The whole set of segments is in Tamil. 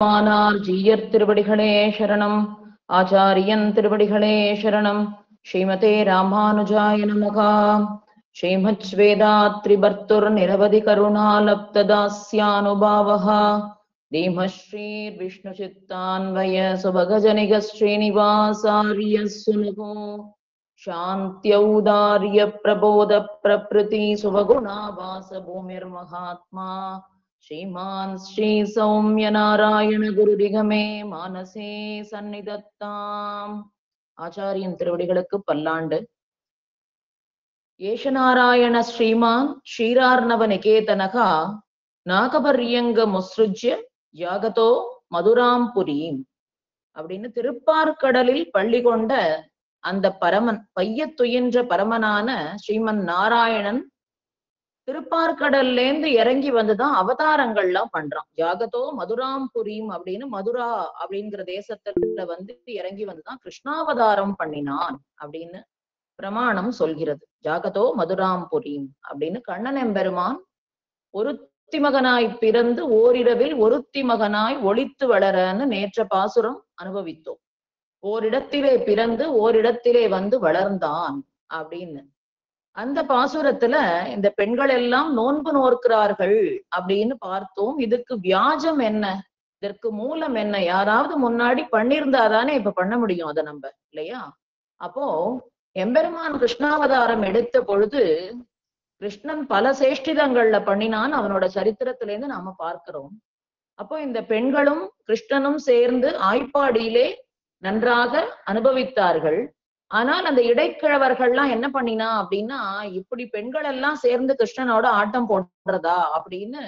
மானார் ஜீயர் திருவடிகளே சரணம். ஆச்சாரியன் திருவடிகளே சரணம். ஸ்ரீமதே ராமானுஜாய நமஹ. ஸ்ரீமத் வேதாத்ரிபர்த்துர் நிரவதி கருணாலப்ததாஸ்யானுபாவஹ. தீமஸ்ரீர் விஷ்ணு சித்தான்வய சுபகஜனிக ஸ்ரீனிவாசாரிய சுனுகோ. சாந்த்யௌதார்ய பிரபோத பிரப்ருதி சுவகுணாவாச பூமிர் மகாத்மா. श्रीमान श्री सौम्य नारायण गुरुदिगमे मानसे सन्निधत्ताम. ஆச்சாரியன் திருவடிகளுக்கு பல்லாண்டு. ஏஷநாராயண ஸ்ரீமான் ஸ்ரீரார்ணவ நிகேதனகா நாகபர்யங்க முஸ்ருஜ்ய யாகதோ மதுராம்புரீம் அப்படின்னு திருப்பார்கடலில் பள்ளி கொண்ட அந்த பரமன், பையத்துயின்ற பரமனான ஸ்ரீமன் நாராயணன் திருப்பார்கடல்லேந்து இறங்கி வந்துதான் அவதாரங்கள்லாம் பண்றான். ஜாகதோ மதுராம்புரீம் அப்படின்னு மதுரா அப்படிங்கிற தேசத்துல வந்து இறங்கி வந்துதான் கிருஷ்ணாவதாரம் பண்ணினான் அப்படின்னு பிரமாணம் சொல்கிறது. ஜாகதோ மதுராம்புரீம் அப்படின்னு கண்ணன் எம்பெருமான் ஒருத்தி மகனாய் பிறந்து ஓரிரவில் ஒருத்தி மகனாய் ஒளித்து வளரன்னு நேற்ற பாசுரம் அனுபவித்தோம். ஓரிடத்திலே பிறந்து ஓரிடத்திலே வந்து வளர்ந்தான் அப்படின்னு. அந்த பாசுரத்துல இந்த பெண்கள் எல்லாம் நோன்பு நோக்கிறார்கள் அப்படின்னு பார்த்தோம். இதுக்கு வியாஜம் என்ன, இதற்கு மூலம் என்ன? யாராவது முன்னாடி பண்ணியிருந்தாதானே இப்ப பண்ண முடியும் அதை நம்ம, இல்லையா? அப்போ எம்பெருமான் கிருஷ்ணாவதாரம் எடுத்த பொழுது கிருஷ்ணன் பல சேஷ்டிதங்கள்ல பண்ணினான். அவனோட சரித்திரத்துல இருந்து நாம பார்க்கிறோம். அப்போ இந்த பெண்களும் கிருஷ்ணனும் சேர்ந்து ஆய்ப்பாடியிலே நன்றாக அனுபவித்தார்கள். ஆனால் அந்த இடைக்கிழவர்கள்லாம் என்ன பண்ணினா அப்படின்னா, இப்படி பெண்கள் எல்லாம் சேர்ந்து கிருஷ்ணனோட ஆட்டம் போடுறதா அப்படின்னு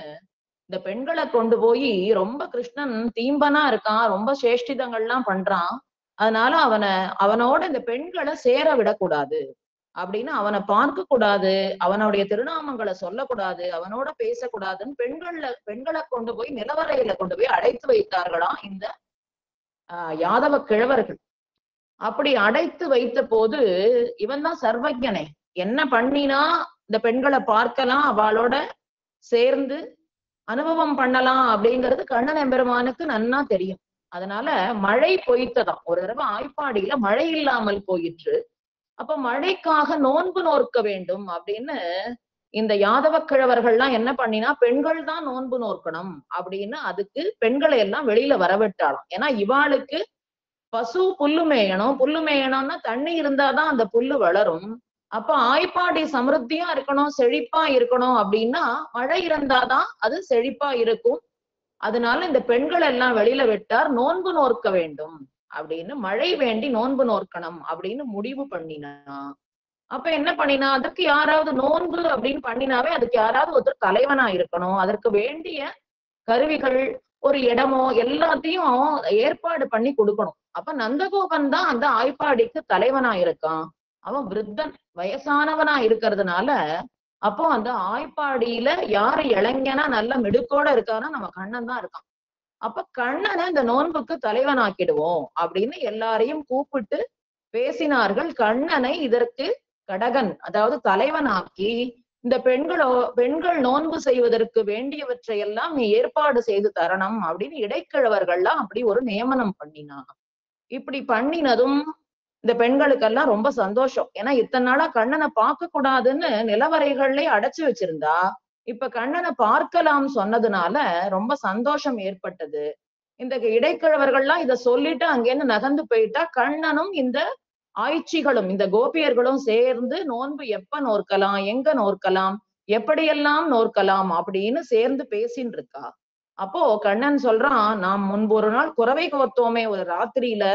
இந்த பெண்களை கொண்டு போய் ரொம்ப கிருஷ்ணன் தீம்பனா இருக்கான், ரொம்ப சேஷ்டிதங்கள்லாம் பண்றான், அதனால அவனோட இந்த பெண்களை சேர விடக்கூடாது அப்படின்னு, அவனை பார்க்க கூடாது, அவனுடைய திருநாமங்களை சொல்லக்கூடாது, அவனோட பேசக்கூடாதுன்னு பெண்களை கொண்டு போய் நிலவரையில கொண்டு போய் அடைத்து வைத்தார்களாம் இந்த யாதவ கிழவர்கள். அப்படி அடைத்து வைத்த போது இவன் தான் சர்வஜனே, என்ன பண்ணினா இந்த பெண்களை பார்க்கலாம், அவளோட சேர்ந்து அனுபவம் பண்ணலாம் அப்படிங்கிறது கண்ணன் எம்பெருமானுக்கு நன்னா தெரியும். அதனால மழை பொய்த்ததாம். ஒரு தடவை ஆய்ப்பாடியில மழை இல்லாமல் போயிற்று. அப்ப மழைக்காக நோன்பு நோக்க வேண்டும் அப்படின்னு இந்த யாதவ கிழவர்கள்லாம் என்ன பண்ணினா, பெண்கள் தான் நோன்பு நோக்கணும் அப்படின்னு அதுக்கு பெண்களை எல்லாம் வெளியில வரவிட்டாளாம். ஏன்னா இவாளுக்கு பசு புல்லு மேயணும், புல்லு மேயணும்னா தண்ணி இருந்தாதான் அந்த புல்லு வளரும். அப்ப ஆய்ப்பாடி சமிருத்தியா இருக்கணும், செழிப்பா இருக்கணும் அப்படின்னா மழை இருந்தாதான் அது செழிப்பா இருக்கும். அதனால இந்த பெண்கள் எல்லாம் வெளியில விட்டார், நோன்பு நோக்க வேண்டும் அப்படின்னு, மழை வேண்டி நோன்பு நோக்கணும் அப்படின்னு முடிவு பண்ணினா. அப்ப என்ன பண்ணினா, அதுக்கு யாராவது நோன்பு அப்படின்னு பண்ணினாவே அதுக்கு யாராவது ஒருத்தர் தலைவனா இருக்கணும், அதற்கு வேண்டிய கருவிகள் ஒரு இடமோ எல்லாத்தையும் ஏற்பாடு பண்ணி கொடுக்கணும். அப்ப நந்தகோபன் தான் அந்த ஆய்ப்பாடிக்கு தலைவனா இருக்கான். அவன் விருத்தன், வயசானவனா இருக்கிறதுனால அப்போ அந்த ஆய்ப்பாடியில யாரு இளைஞனா நல்ல மிடுக்கோட இருக்கானா நம்ம கண்ணன் தான் இருக்கான். அப்ப கண்ணனை இந்த நோன்புக்கு தலைவனாக்கிடுவோம் அப்படின்னு எல்லாரையும் கூப்பிட்டு பேசினார்கள். கண்ணனை இதற்கு கடகன், அதாவது தலைவனாக்கி இந்த பெண்கள் நோன்பு செய்வதற்கு வேண்டியவற்றை எல்லாம் நீ ஏற்பாடு செய்து தரணும் அப்படின்னு இடைக்கிழவர்கள்லாம் அப்படி ஒரு நியமனம் பண்ணினா. இப்படி பண்ணினதும் இந்த பெண்களுக்கெல்லாம் ரொம்ப சந்தோஷம். ஏன்னா இத்தனை நாளா கண்ணனை பார்க்க கூடாதுன்னு நிலவரைகள்லே அடைச்சு வச்சிருந்தா, இப்ப கண்ணனை பார்க்கலாம் சொன்னதுனால ரொம்ப சந்தோஷம் ஏற்பட்டது. இந்த இடைக்கிழவர்கள்லாம் இதை சொல்லிட்டு அங்கேன்னு நகர்ந்து போயிட்டா, கண்ணனும் இந்த ஆய்ச்சிகளும் இந்த கோபியர்களும் சேர்ந்து நோன்பு எப்ப நோக்கலாம், எங்க நோக்கலாம், எப்படியெல்லாம் நோக்கலாம் அப்படின்னு சேர்ந்து பேசின்னு இருக்கா. அப்போ கண்ணன் சொல்றான், நாம் முன்பு ஒரு நாள் குறவை கோத்தோமே ஒரு ராத்திரியில,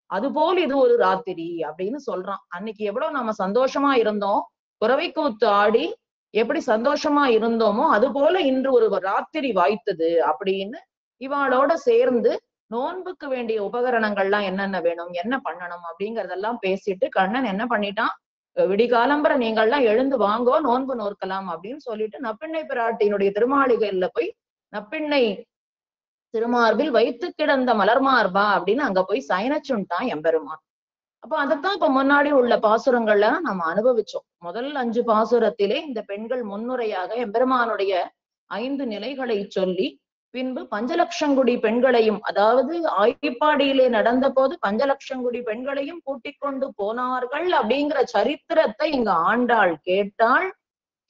அதுபோல் இது ஒரு ராத்திரி அப்படின்னு சொல்றான். அன்னைக்கு எவ்வளவு நாம சந்தோஷமா இருந்தோம், குறவை கூத்து ஆடி எப்படி சந்தோஷமா இருந்தோமோ அது போல இன்று ஒரு ராத்திரி வாய்த்தது அப்படின்னு இவாளோட சேர்ந்து நோன்புக்கு வேண்டிய உபகரணங்கள்லாம் என்னென்ன வேணும், என்ன பண்ணணும் அப்படிங்கறதெல்லாம் பேசிட்டு கண்ணன் என்ன பண்ணிட்டான், விடிகாலம்பர நீங்கள்லாம் எழுந்து வாங்கோ நோன்பு நோக்கலாம் அப்படின்னு சொல்லிட்டு நப்பிண்ணை பிராட்டியினுடைய திருமாளிகையில போய் நப்பிண்ணை திருமார்பில் வைத்து கிடந்த மலர்மார்பா அப்படின்னு அங்க போய் சயனச்சுட்டான் எம்பெருமான். அப்ப அதைத்தான் இப்ப முன்னாடி உள்ள பாசுரங்கள்ல நம்ம அனுபவிச்சோம். முதல் 5 பாசுரத்திலே இந்த பெண்கள் முன்னுரையாக எம்பெருமானுடைய 5 நிலைகளை சொல்லி, பின்பு பஞ்சலட்சங்குடி பெண்களையும், அதாவது ஆய்ப்பாடியிலே நடந்த போது பஞ்சலட்சங்குடி பெண்களையும் கூட்டிக் கொண்டு போனார்கள் அப்படிங்கிற சரித்திரத்தை இங்க ஆண்டாள் கேட்டாள்.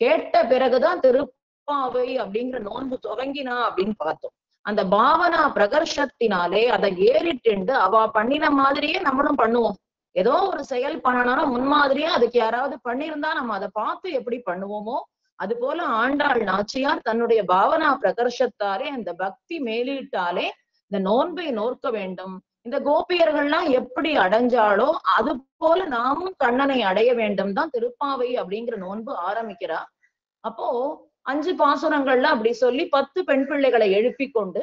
கேட்ட பிறகுதான் திருப்பாவை அப்படிங்கிற நோன்பு துவங்கினா அப்படின்னு பார்த்தோம். அந்த பாவனா பிரகர்ஷத்தினாலே அதை ஏறிட்டு அவ பண்ணின மாதிரியே நம்மளும் பண்ணுவோம். ஏதோ ஒரு செயல் பண்ணணும்னா முன்மாதிரியா அதுக்கு யாராவது பண்ணியிருந்தா நம்ம அதை பார்த்து எப்படி பண்ணுவோமோ அது போல ஆண்டாள் நாச்சியார் தன்னுடைய பாவனா பிரகர்ஷத்தாலே அந்த பக்தி மேலீட்டாலே இந்த நோன்பை நோக்க வேண்டும். இந்த கோபியர்கள்லாம் எப்படி அடைஞ்சாலோ அது போல நாமும் கண்ணனை அடைய வேண்டும் தான் திருப்பாவை அப்படிங்கிற நோன்பு ஆரம்பிக்கிறா. அப்போ 5 பாசுரங்கள்ல அப்படி சொல்லி 10 பெண் பிள்ளைகளை எழுப்பி கொண்டு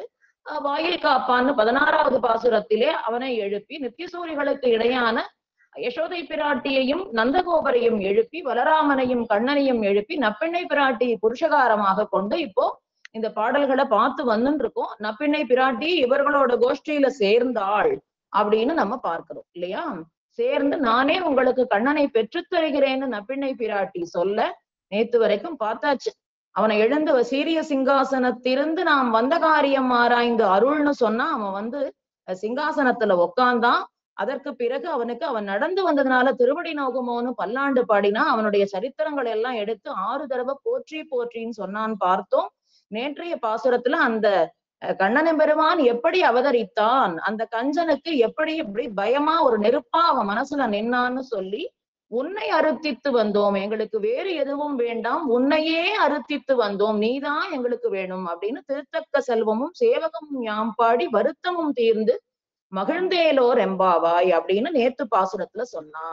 வாயில் காப்பான்னு 16வது பாசுரத்திலே அவனை எழுப்பி நித்தியசூரிகளுக்கு இடையான யசோதை பிராட்டியையும் நந்தகோபரையும் எழுப்பி பலராமனையும் கண்ணனையும் எழுப்பி நப்பெண்ணை பிராட்டியை புருஷகாரமாக கொண்டு இப்போ இந்த பாடல்களை பார்த்து வந்துன்னு இருக்கோம். நப்பெண்ணை பிராட்டி இவர்களோட கோஷ்டியில சேர்ந்தாள் அப்படின்னு நம்ம பார்க்கிறோம் இல்லையா? சேர்ந்து நானே உங்களுக்கு கண்ணனை பெற்றுத் தருகிறேன்னு நப்பெண்ணை பிராட்டி சொல்ல நேத்து வரைக்கும் பார்த்தாச்சு. அவனை எழுந்து சீரிய சிங்காசனத்திலிருந்து நாம் வந்த காரியம் ஆராய்ந்து அருள்னு சொன்னா அவன் சிங்காசனத்துல உக்காந்தான். அதற்கு பிறகு அவன் நடந்து வந்ததுனால திருவடி நோகுமோன்னு பல்லாண்டு பாடினா அவனுடைய சரித்திரங்கள் எல்லாம் எடுத்து 6 தடவை போற்றி போற்றின்னு சொன்னான்னு பார்த்தோம். நேற்றைய பாசுரத்துல அந்த கண்ணன் பெருமான் எப்படி அவதரித்தான், அந்த கஞ்சனுக்கு எப்படி பயமா ஒரு நெருப்பா அவன் மனசுல நின்னான்னு சொல்லி உன்னை அறுத்தித்து வந்தோம், எங்களுக்கு வேறு எதுவும் வேண்டாம், உன்னையே அறுத்தித்து வந்தோம், நீதான் எங்களுக்கு வேணும் அப்படின்னு திருத்தக்க செல்வமும் சேவகமும் யாம் பாடி வருத்தமும் தீர்ந்து மகிழ்ந்தேலோர் எம்பாவாய் அப்படின்னு நேத்து பாசுரத்துல சொன்னா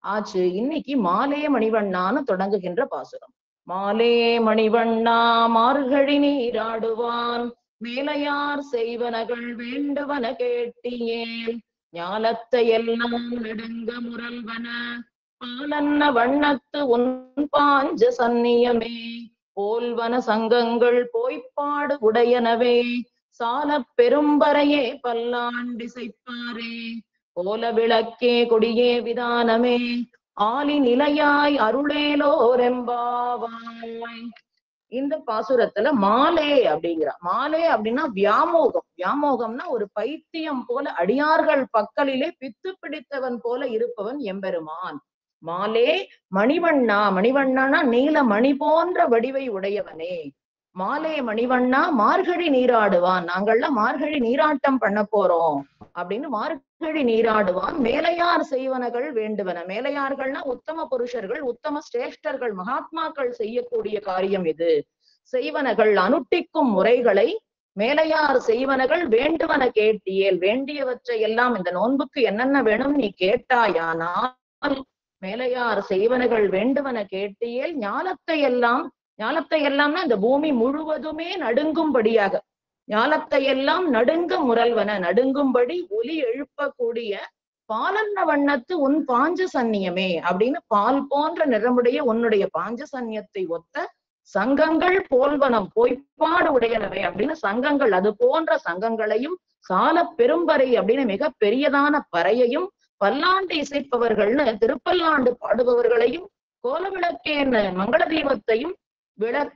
ஆச்சு. இன்னைக்கு மாலே மணிவண்ணான்னு தொடங்குகின்ற பாசுரம். மாலே மணிவண்ணா மார்கழி நீராடுவான் மேலையார் செய்வனகள் வேண்டுவன கேட்டியேல் ஞாலத்தை எல்லாம் நெடுங்க முரல்வன பாலன்ன வண்ணத்து உன் பாஞ்ச சந்நியமே போல்வன சங்கங்கள் போய்ப்பாடு உடையனவே சால பெரும்பறையே பல்லாண்டிசைப்பாரே போல விளக்கே கொடியே விதானமே ஆலி நிலையாய் அருளேலோரெம்பாவாய். இந்த பாசுரத்துல மாலே அப்படிங்கிறா. மாலே அப்படின்னா வியாமோகம். வியாமோகம்னா ஒரு பைத்தியம் போல அடியார்கள் பக்கலிலே பித்து பிடித்தவன் போல இருப்பவன் எம்பெருமான். மாலே மணிவண்ணா, மணிவண்ணானா நீல மணி போன்ற வடிவை உடையவனே. மாலே மணிவண்ணா மார்கழி நீராடுவான், நாங்கள்லாம் மார்கழி நீராட்டம் பண்ண போறோம் அப்படின்னு மார்கழி நீராடுவான். மேலையார் செய்வனகள் வேண்டுவன, மேலையார்கள்னா உத்தம புருஷர்கள், உத்தம சிரேஷ்டர்கள், மகாத்மாக்கள் செய்யக்கூடிய காரியம் இது. செய்வனகள் அனுட்டிக்கும் முறைகளை மேலையார் செய்வனகள் வேண்டுவன கேட்டியேல், வேண்டியவற்றை எல்லாம் இந்த நோன்புக்கு என்னென்ன வேணும் நீ கேட்டாயானால் மேலையார் செய்வனகள் வேண்டுவன கேட்டியேல் ஞாலத்தை எல்லாம்னா இந்த பூமி முழுவதுமே நடுங்கும்படியாக, ஞாலத்தை எல்லாம் நடுங்க முரல்வன, நடுங்கும்படி ஒலி எழுப்பக்கூடிய பாலன்ன வண்ணத்து உன் பாஞ்ச சந்நியமே அப்படின்னு பால் போன்ற நிறமுடைய உன்னுடைய பாஞ்ச சந்நியத்தை ஒத்த சங்கங்கள் போல்வனம் பொய்ப்பாடு உடையனவே அப்படின்னு சங்கங்கள் அது போன்ற சங்கங்களையும் சால பெரும்பறை அப்படின்னு மிக பெரியதான பறையையும் பல்லாண்டு இசைப்பவர்கள்னு திருப்பல்லாண்டு பாடுபவர்களையும் கோல விளக்கேன்னு மங்கள தீபத்தையும்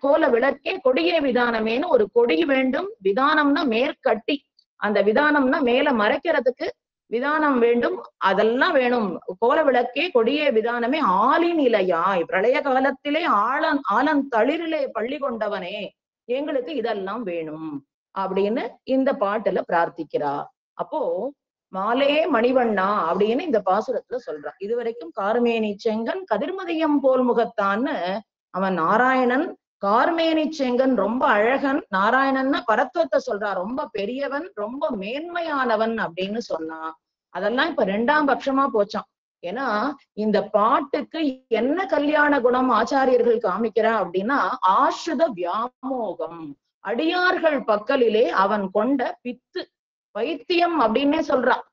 கோல விளக்கே கொடியே விதானமேன்னு ஒரு கொடி வேண்டும். விதானம்னா மேற்கட்டி, அந்த விதானம்னா மேல மறைக்கிறதுக்கு விதானம் வேண்டும், அதெல்லாம் வேணும். கோல விளக்கே கொடியே விதானமே ஆலி நிலையாய், பிரளய காலத்திலே ஆலன் தளிரிலே பள்ளி கொண்டவனே எங்களுக்கு இதெல்லாம் வேணும் அப்படின்னு இந்த பாட்டுல பிரார்த்திக்கிறா. அப்போ மாலே மணிவண்ணா அப்படின்னு இந்த பாசுரத்துல சொல்றான். இதுவரைக்கும் கார்மேனி செங்கன் கதிர்மதியம் போல் முகத்தான்னு அவன் நாராயணன். கார்மேனி செங்கன் ரொம்ப அழகன், நாராயணன்னா பரத்துவத்தை சொல்றா, ரொம்ப பெரியவன், ரொம்ப மேன்மையானவன் அப்படின்னு சொன்னான். அதெல்லாம் இப்ப 2ஆம் பட்சமா போச்சான். ஏன்னா இந்த பாட்டுக்கு என்ன கல்யாண குணம் ஆச்சாரியர்கள் காமிக்கிறா அப்படின்னா ஆசுத வியாமோகம், அடியார்கள் பக்கலிலே அவன் கொண்ட பித்து, பைத்தியம் அப்படின்னே சொல்றான்.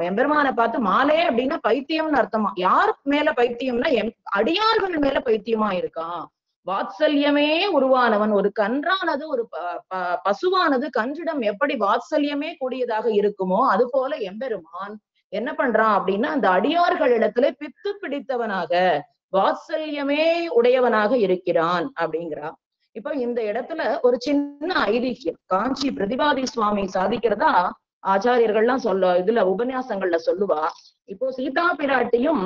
எம்பெருமானை பார்த்து மாலே அப்படின்னா பைத்தியம்னு அர்த்தமா. யார் மேல பைத்தியம்னா அடியார்கள் மேல பைத்தியமா இருக்கான். வாத்சல்யமே உருவானவன். ஒரு கன்றானது, ஒரு பசுவானது கன்றிடம் எப்படி வாத்சல்யமே கூடியதாக இருக்குமோ அது போல எம்பெருமான் என்ன பண்றான் அப்படின்னா அந்த அடியார்களிடத்துல பித்து பிடித்தவனாக வாத்சல்யமே உடையவனாக இருக்கிறான் அப்படிங்கிறான். இப்ப இந்த இடத்துல ஒரு சின்ன ஐதிஹ்யம் காஞ்சி பிரதிபாதி சுவாமி சாதிக்கிறதா ஆச்சாரியர்கள்லாம் இதுல உபன்யாசங்கள்ல சொல்லுவா. இப்போ சீதா பிராட்டியும்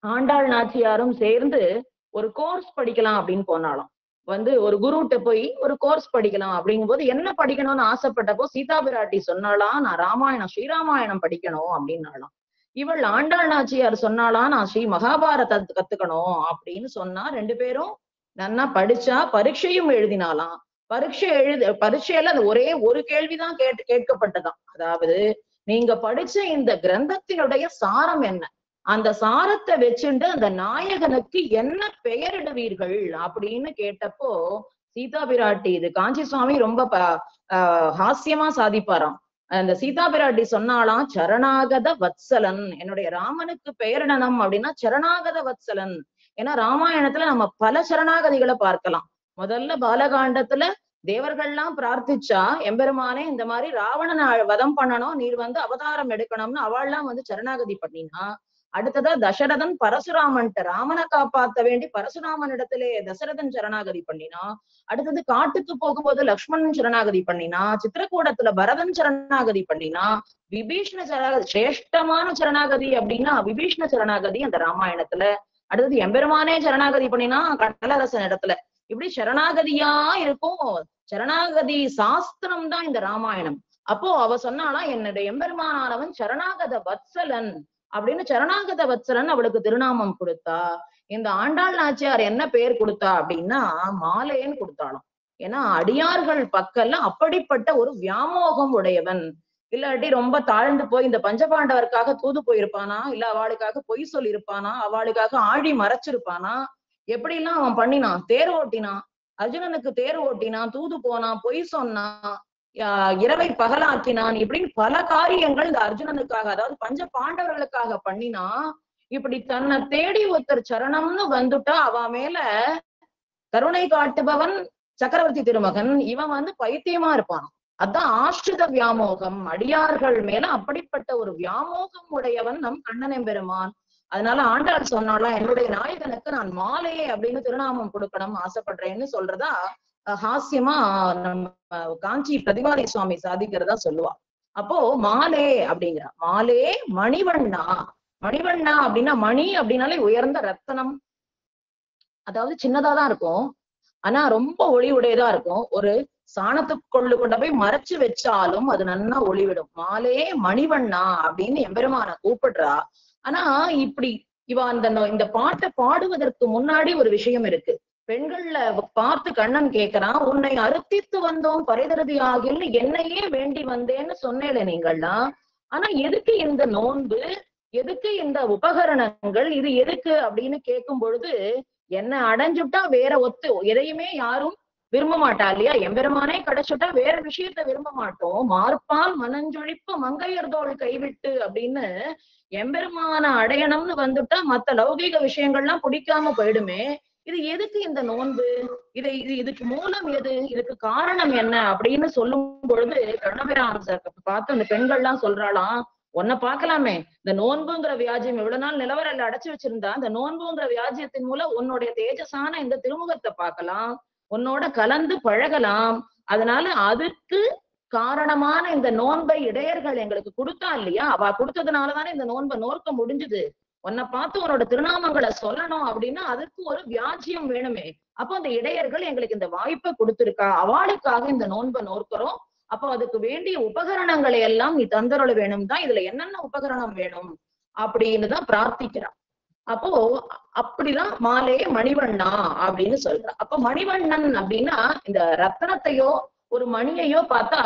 ஆண்டாள் நாச்சியாரும் சேர்ந்து ஒரு கோர்ஸ் படிக்கலாம் அப்படின்னு போனாலும், ஒரு குருட்ட போய் ஒரு கோர்ஸ் படிக்கலாம் அப்படிங்கும் போது என்ன படிக்கணும்னு ஆசைப்பட்டப்போ சீதா பிராட்டி சொன்னாலாம், நான் ராமாயணம் ஸ்ரீராமாயணம் படிக்கணும் அப்படின்னாலாம். இவள் ஆண்டாள் நாச்சியார் சொன்னாலாம், நான் ஸ்ரீ மகாபாரதத்தை கத்துக்கணும் அப்படின்னு சொன்னா. ரெண்டு பேரும் நன்னா படிச்சா, பரீட்சையும் எழுதினாலாம். பரீட்சையில அது ஒரே ஒரு கேள்விதான் கேட்கப்பட்டதாம். அதாவது, நீங்க படிச்ச இந்த கிரந்தத்தினுடைய சாரம் என்ன, அந்த சாரத்தை வச்சுட்டு அந்த நாயகனுக்கு என்ன பெயரிடுவீர்கள் அப்படின்னு கேட்டப்போ சீதா பிராட்டி, இது காஞ்சி சுவாமி ரொம்ப ஹாஸ்யமா சாதிப்பாராம். அந்த சீதா பிராட்டி சொன்னாலாம், சரணாகத வத்சலன், என்னுடைய ராமனுக்கு பெயரிடணும் அப்படின்னா சரணாகத வத்சலன். ஏன்னா ராமாயணத்துல நம்ம பல சரணாகதிகளை பார்க்கலாம். முதல்ல பாலகாண்டத்துல தேவர்கள்லாம் பிரார்த்திச்சா, எம்பெருமானே இந்த மாதிரி ராவணனை வதம் பண்ணணும், நீர் அவதாரம் எடுக்கணும்னு அவள்லாம் சரணாகதி பண்ணினா. அடுத்ததா தசரதன் பரசுராமன்ட்ட ராமனை காப்பாத்த வேண்டி பரசுராமன் இடத்திலே தசரதன் சரணாகதி பண்ணினா. அடுத்தது காட்டுக்கு போகும்போது லக்ஷ்மணன் சரணாகதி பண்ணினா. சித்திரக்கூடத்துல பரதன் சரணாகதி பண்ணினா. விபீஷ்ண சரணாகதி, சிரேஷ்டமான சரணாகதி அப்படின்னா விபீஷ்ண சரணாகதி அந்த ராமாயணத்துல. அடுத்தது எம்பெருமானே சரணாகதி பண்ணினா கடலரசன் இடத்துல. இப்படி சரணாகதியா இருக்கும். சரணாகதி சாஸ்திரம் தான் இந்த ராமாயணம். அப்போ அவ சொன்னாலா, என்னுடைய எம்பெருமானானவன் சரணாகத வத்சலன் அப்படின்னு. சரணாகத வத்சலன் அவளுக்கு திருநாமம் கொடுத்தா. இந்த ஆண்டாள் நாச்சியார் என்ன பெயர் கொடுத்தா அப்படின்னா மாலேன்னு கொடுத்தாலும். ஏன்னா அடியார்கள் பக்கல்ல அப்படிப்பட்ட ஒரு வியாமோகம் உடையவன். இல்லாட்டி ரொம்ப தாழ்ந்து போய் இந்த பஞ்சபாண்டவருக்காக தூது போயிருப்பானா, இல்ல அவளுக்காக பொய் சொல்லியிருப்பானா, அவளுக்காக ஆழி மறைச்சிருப்பானா, எப்படி எல்லாம் அவன் பண்ணினான். தேர் ஓட்டினான், அர்ஜுனனுக்கு தேர் ஓட்டினான், தூது போனான், பொய் சொன்னான், இரவை பகலாக்கினான். இப்படின்னு பல காரியங்கள் இந்த அர்ஜுனனுக்காக, அதாவது பஞ்ச பாண்டவர்களுக்காக பண்ணினா. இப்படி தன்னை தேடி ஒருத்தர் சரணம்னு வந்துட்டா அவ மேல கருணை காட்டுபவன் சக்கரவர்த்தி திருமகன். இவன் பைத்தியமா இருப்பான். அதான் ஆஷ்ரித வியாமோகம். அடியார்கள் மேல அப்படிப்பட்ட ஒரு வியாமோகம் உடையவன் நம் கண்ணன் எம்பெருமான். அதனால ஆண்டாள் சொன்னாலாம், என்னுடைய நாயகனுக்கு நான் மாலே அப்படின்னு திருநாமம் கொடுக்கணும் ஆசைப்படுறேன்னு சொல்றதா ஹாஸ்யமா நம்ம காஞ்சி பிரதிபாதி சுவாமி சாதிக்கிறதா சொல்லுவா. அப்போ மாலே அப்படிங்கிறா. மாலே மணிவண்ணா. மணிவண்ணா அப்படின்னா, மணி அப்படின்னாலே உயர்ந்த ரத்தனம். அதாவது சின்னதாதான் இருக்கும், ஆனா ரொம்ப ஒளி உடையதா இருக்கும். ஒரு சாணத்துக்குள்ளு கொண்ட போய் மறைச்சு வச்சாலும் அது நன்னா ஒளிவிடும். மாலே மணிவண்ணா அப்படின்னு எம்பெருமான கூப்பிடுறா. ஆனா இப்படி இவ இந்த பாட்டை பாடுவதற்கு முன்னாடி ஒரு விஷயம் இருக்கு. பெண்கள்ல பார்த்து கண்ணன் கேட்கிறான், உன்னை அறுத்தித்து வந்தோம் பரிதரதி ஆகில் என்னையே வேண்டி வந்தேன்னு சொன்னேல நீங்கள்லாம். ஆனா எதுக்கு இந்த நோன்பு, எதுக்கு இந்த உபகரணங்கள், இது எதுக்கு அப்படின்னு கேட்கும் பொழுது, என்ன அடைஞ்சுட்டா வேற எதையுமே யாரும் விரும்ப மாட்டா இல்லையா. எம்பெருமானே கிடைச்சுட்டா வேற விஷயத்த விரும்ப மாட்டோம். மார்பால் மனஞ்சொழிப்பு மங்கையர்தோள் கைவிட்டு அப்படின்னு எம்பெருமான அடையணும்னு வந்துட்டா மத்த லௌகீக விஷயங்கள்லாம் பிடிக்காம போயிடுமே. இது எதுக்கு இந்த நோன்பு, இதுக்கு மூலம் எது, இதுக்கு காரணம் என்ன அப்படின்னு சொல்லும் பொழுது கண்ணபிரான் பார்த்து அந்த பெண்கள்லாம் சொல்றாளாம், உன்னை பார்க்கலாமே, இந்த நோன்புங்கிற வியாஜியம் இவ்வளவு நாள் நிலவரல்ல அடைச்சு வச்சிருந்தா, இந்த நோன்புங்கிற வியாஜியத்தின் மூலம் உன்னுடைய தேஜஸான இந்த திருமுகத்தை பார்க்கலாம், உன்னோட கலந்து பழகலாம். அதனால அதுக்கு காரணமான இந்த நோன்பை இடையர்கள் எங்களுக்கு கொடுத்தா இல்லையா, அவ கொடுத்ததுனாலதானே இந்த நோன்பை நோர்க்க முடிஞ்சுது. உன்னை பார்த்து உன்னோட திருநாமங்களை சொல்லணும் அப்படின்னா அதுக்கு ஒரு வியாஜியம் வேணுமே. அப்போ அந்த இடையர்கள் எங்களுக்கு இந்த வாய்ப்பை கொடுத்திருக்கா, அவளுக்காக இந்த நோன்பை நோர்க்கிறோம். அப்போ அதுக்கு வேண்டிய உபகரணங்களை எல்லாம் நீ தந்தருள வேணும் தான். இதுல என்னென்ன உபகரணம் வேணும் அப்படின்னு தான் பிரார்த்திக்கிறான். அப்போ அப்படிதான் மாலே மணிவண்ணா அப்படின்னு சொல்ற. அப்போ மணிவண்ணன் அப்படின்னா இந்த ரத்தனத்தையோ ஒரு மணியையோ பார்த்தா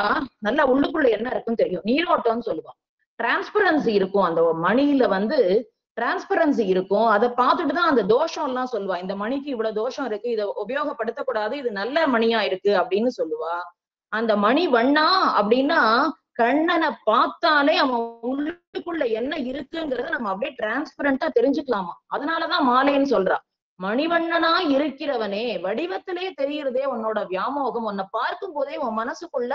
நல்லா உள்ளுக்குள்ள என்ன இருக்குன்னு தெரியும். நீரோட்டம்னு சொல்லுவான். டிரான்ஸ்பரன்சி இருக்கும் அந்த மணியில டிரான்ஸ்பரன்சி இருக்கும். அதை பார்த்துட்டுதான் அந்த தோஷம் எல்லாம் சொல்லுவா. இந்த மணிக்கு இவ்வளவு தோஷம் இருக்கு, இதை உபயோகப்படுத்தக்கூடாது, இது நல்ல மணியா இருக்கு அப்படின்னு சொல்லுவா. அந்த மணி வண்ணா அப்படின்னா கண்ணனை பார்த்தாலே அவன் உள்ளுக்குள்ள என்ன இருக்குங்கிறத நம்ம அப்படியே டிரான்ஸ்பரண்டா தெரிஞ்சுக்கலாமா. அதனாலதான் மாலைன்னு சொல்றா. மணிவண்ணனா இருக்கிறவனே, வடிவத்திலே தெரிகிறதே உன்னோட வியாமோகம். உன்னை பார்க்கும் போதே உன் மனசுக்குள்ள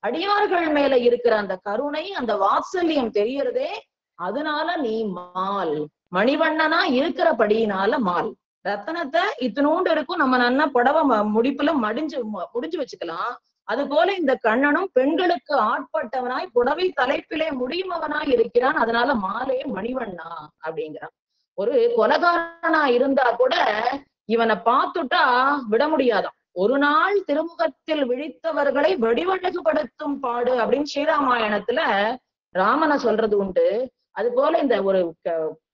அடியார்கள் மேல இருக்கிற அந்த கருணை, அந்த வாத்சல்யம் தெரியறதே. அதனால நீ மால், மணிவண்ணனா இருக்கிறபடியினால மால். ரத்தனத்தை இத்தினோண்டு இருக்கும், நம்ம நல்லா புடவை முடிப்புல முடிஞ்சு வச்சுக்கலாம். அது போல இந்த கண்ணனும் பெண்களுக்கு ஆட்பட்டவனாய் புடவை தலைப்பிலே முடியுமவனாய் இருக்கிறான். அதனால மாலே மணிவண்ணா அப்படிங்கிறான். ஒரு கொலகாரனா இருந்தா கூட இவனை பார்த்துட்டா விட முடியாதான். ஒரு நாள் திருமுகத்தில் விழித்தவர்களை வெடிவழகுபடுத்தும் பாடு அப்படின்னு ஸ்ரீராமாயணத்துல ராமனை சொல்றது உண்டு. அது போல இந்த ஒரு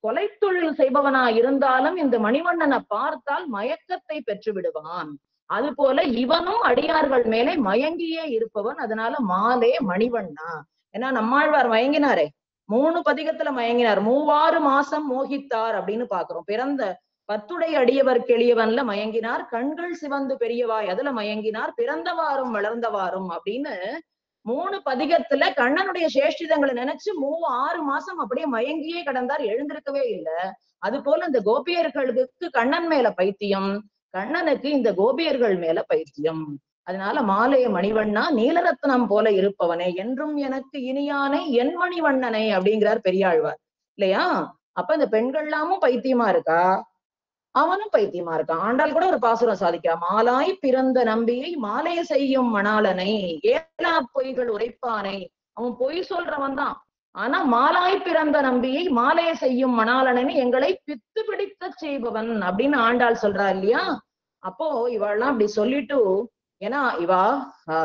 கொலை தொழில் செய்பவனா இருந்தாலும் இந்த மணிவண்ணனை பார்த்தால் மயக்கத்தை பெற்று விடுவான். அது போல இவனும் அடியார்கள் மேலே மயங்கியே இருப்பவன். அதனால மாலே மணிவண்ணா. ஏன்னா நம்மாழ்வார் மயங்கினாரே, 3 பதிகத்துல மயங்கினார். 3 மாசம் மோகித்தார் அப்படின்னு பாக்குறோம். பிறந்த 10 அடியவர் கெளியவன்ல மயங்கினார், கண்கள் சிவந்து பெரியவாய் அதுல மயங்கினார், பிறந்தவாறும் வளர்ந்தவாறும் அப்படின்னு 3 பதிகத்துல கண்ணனுடைய சேஷ்டிதங்களை நினைச்சு 6 மாசம் அப்படியே மயங்கியே கிடந்தார், எழுந்திருக்கவே இல்லை. அது போல இந்த கோபியர்களுக்கு கண்ணன் மேல பைத்தியம், கண்ணனுக்கு இந்த கோபியர்கள் மேல பைத்தியம். அதனால மாலைய மணிவண்ணா, நீலரத்னம் போல இருப்பவனே, என்றும் எனக்கு இனியானை என் மணிவண்ணனை அப்படிங்கிறார் பெரியாழ்வார் இல்லையா? அப்ப இந்த பெண்கள்லாமும் பைத்தியமா இருக்கா, அவனும் பைத்தியமா இருக்கான். ஆண்டாள் கூட ஒரு பாசுரம் சாதிக்கா, மாலாய் பிறந்த நம்பியை மாலைய செய்யும் மணாளனை, ஏலா பொய்கள் உரைப்பானை. அவன் பொய் சொல்றவன் தான், ஆனா மாலாய் பிறந்த நம்பியை மாலைய செய்யும் மணாளனை எங்களை பித்து பிடிக்க செய்பவன் அப்படின்னு ஆண்டாள் சொல்றா இல்லையா? அப்போ இவாள்லாம் அப்படி சொல்லிட்டு, ஏன்னா இவா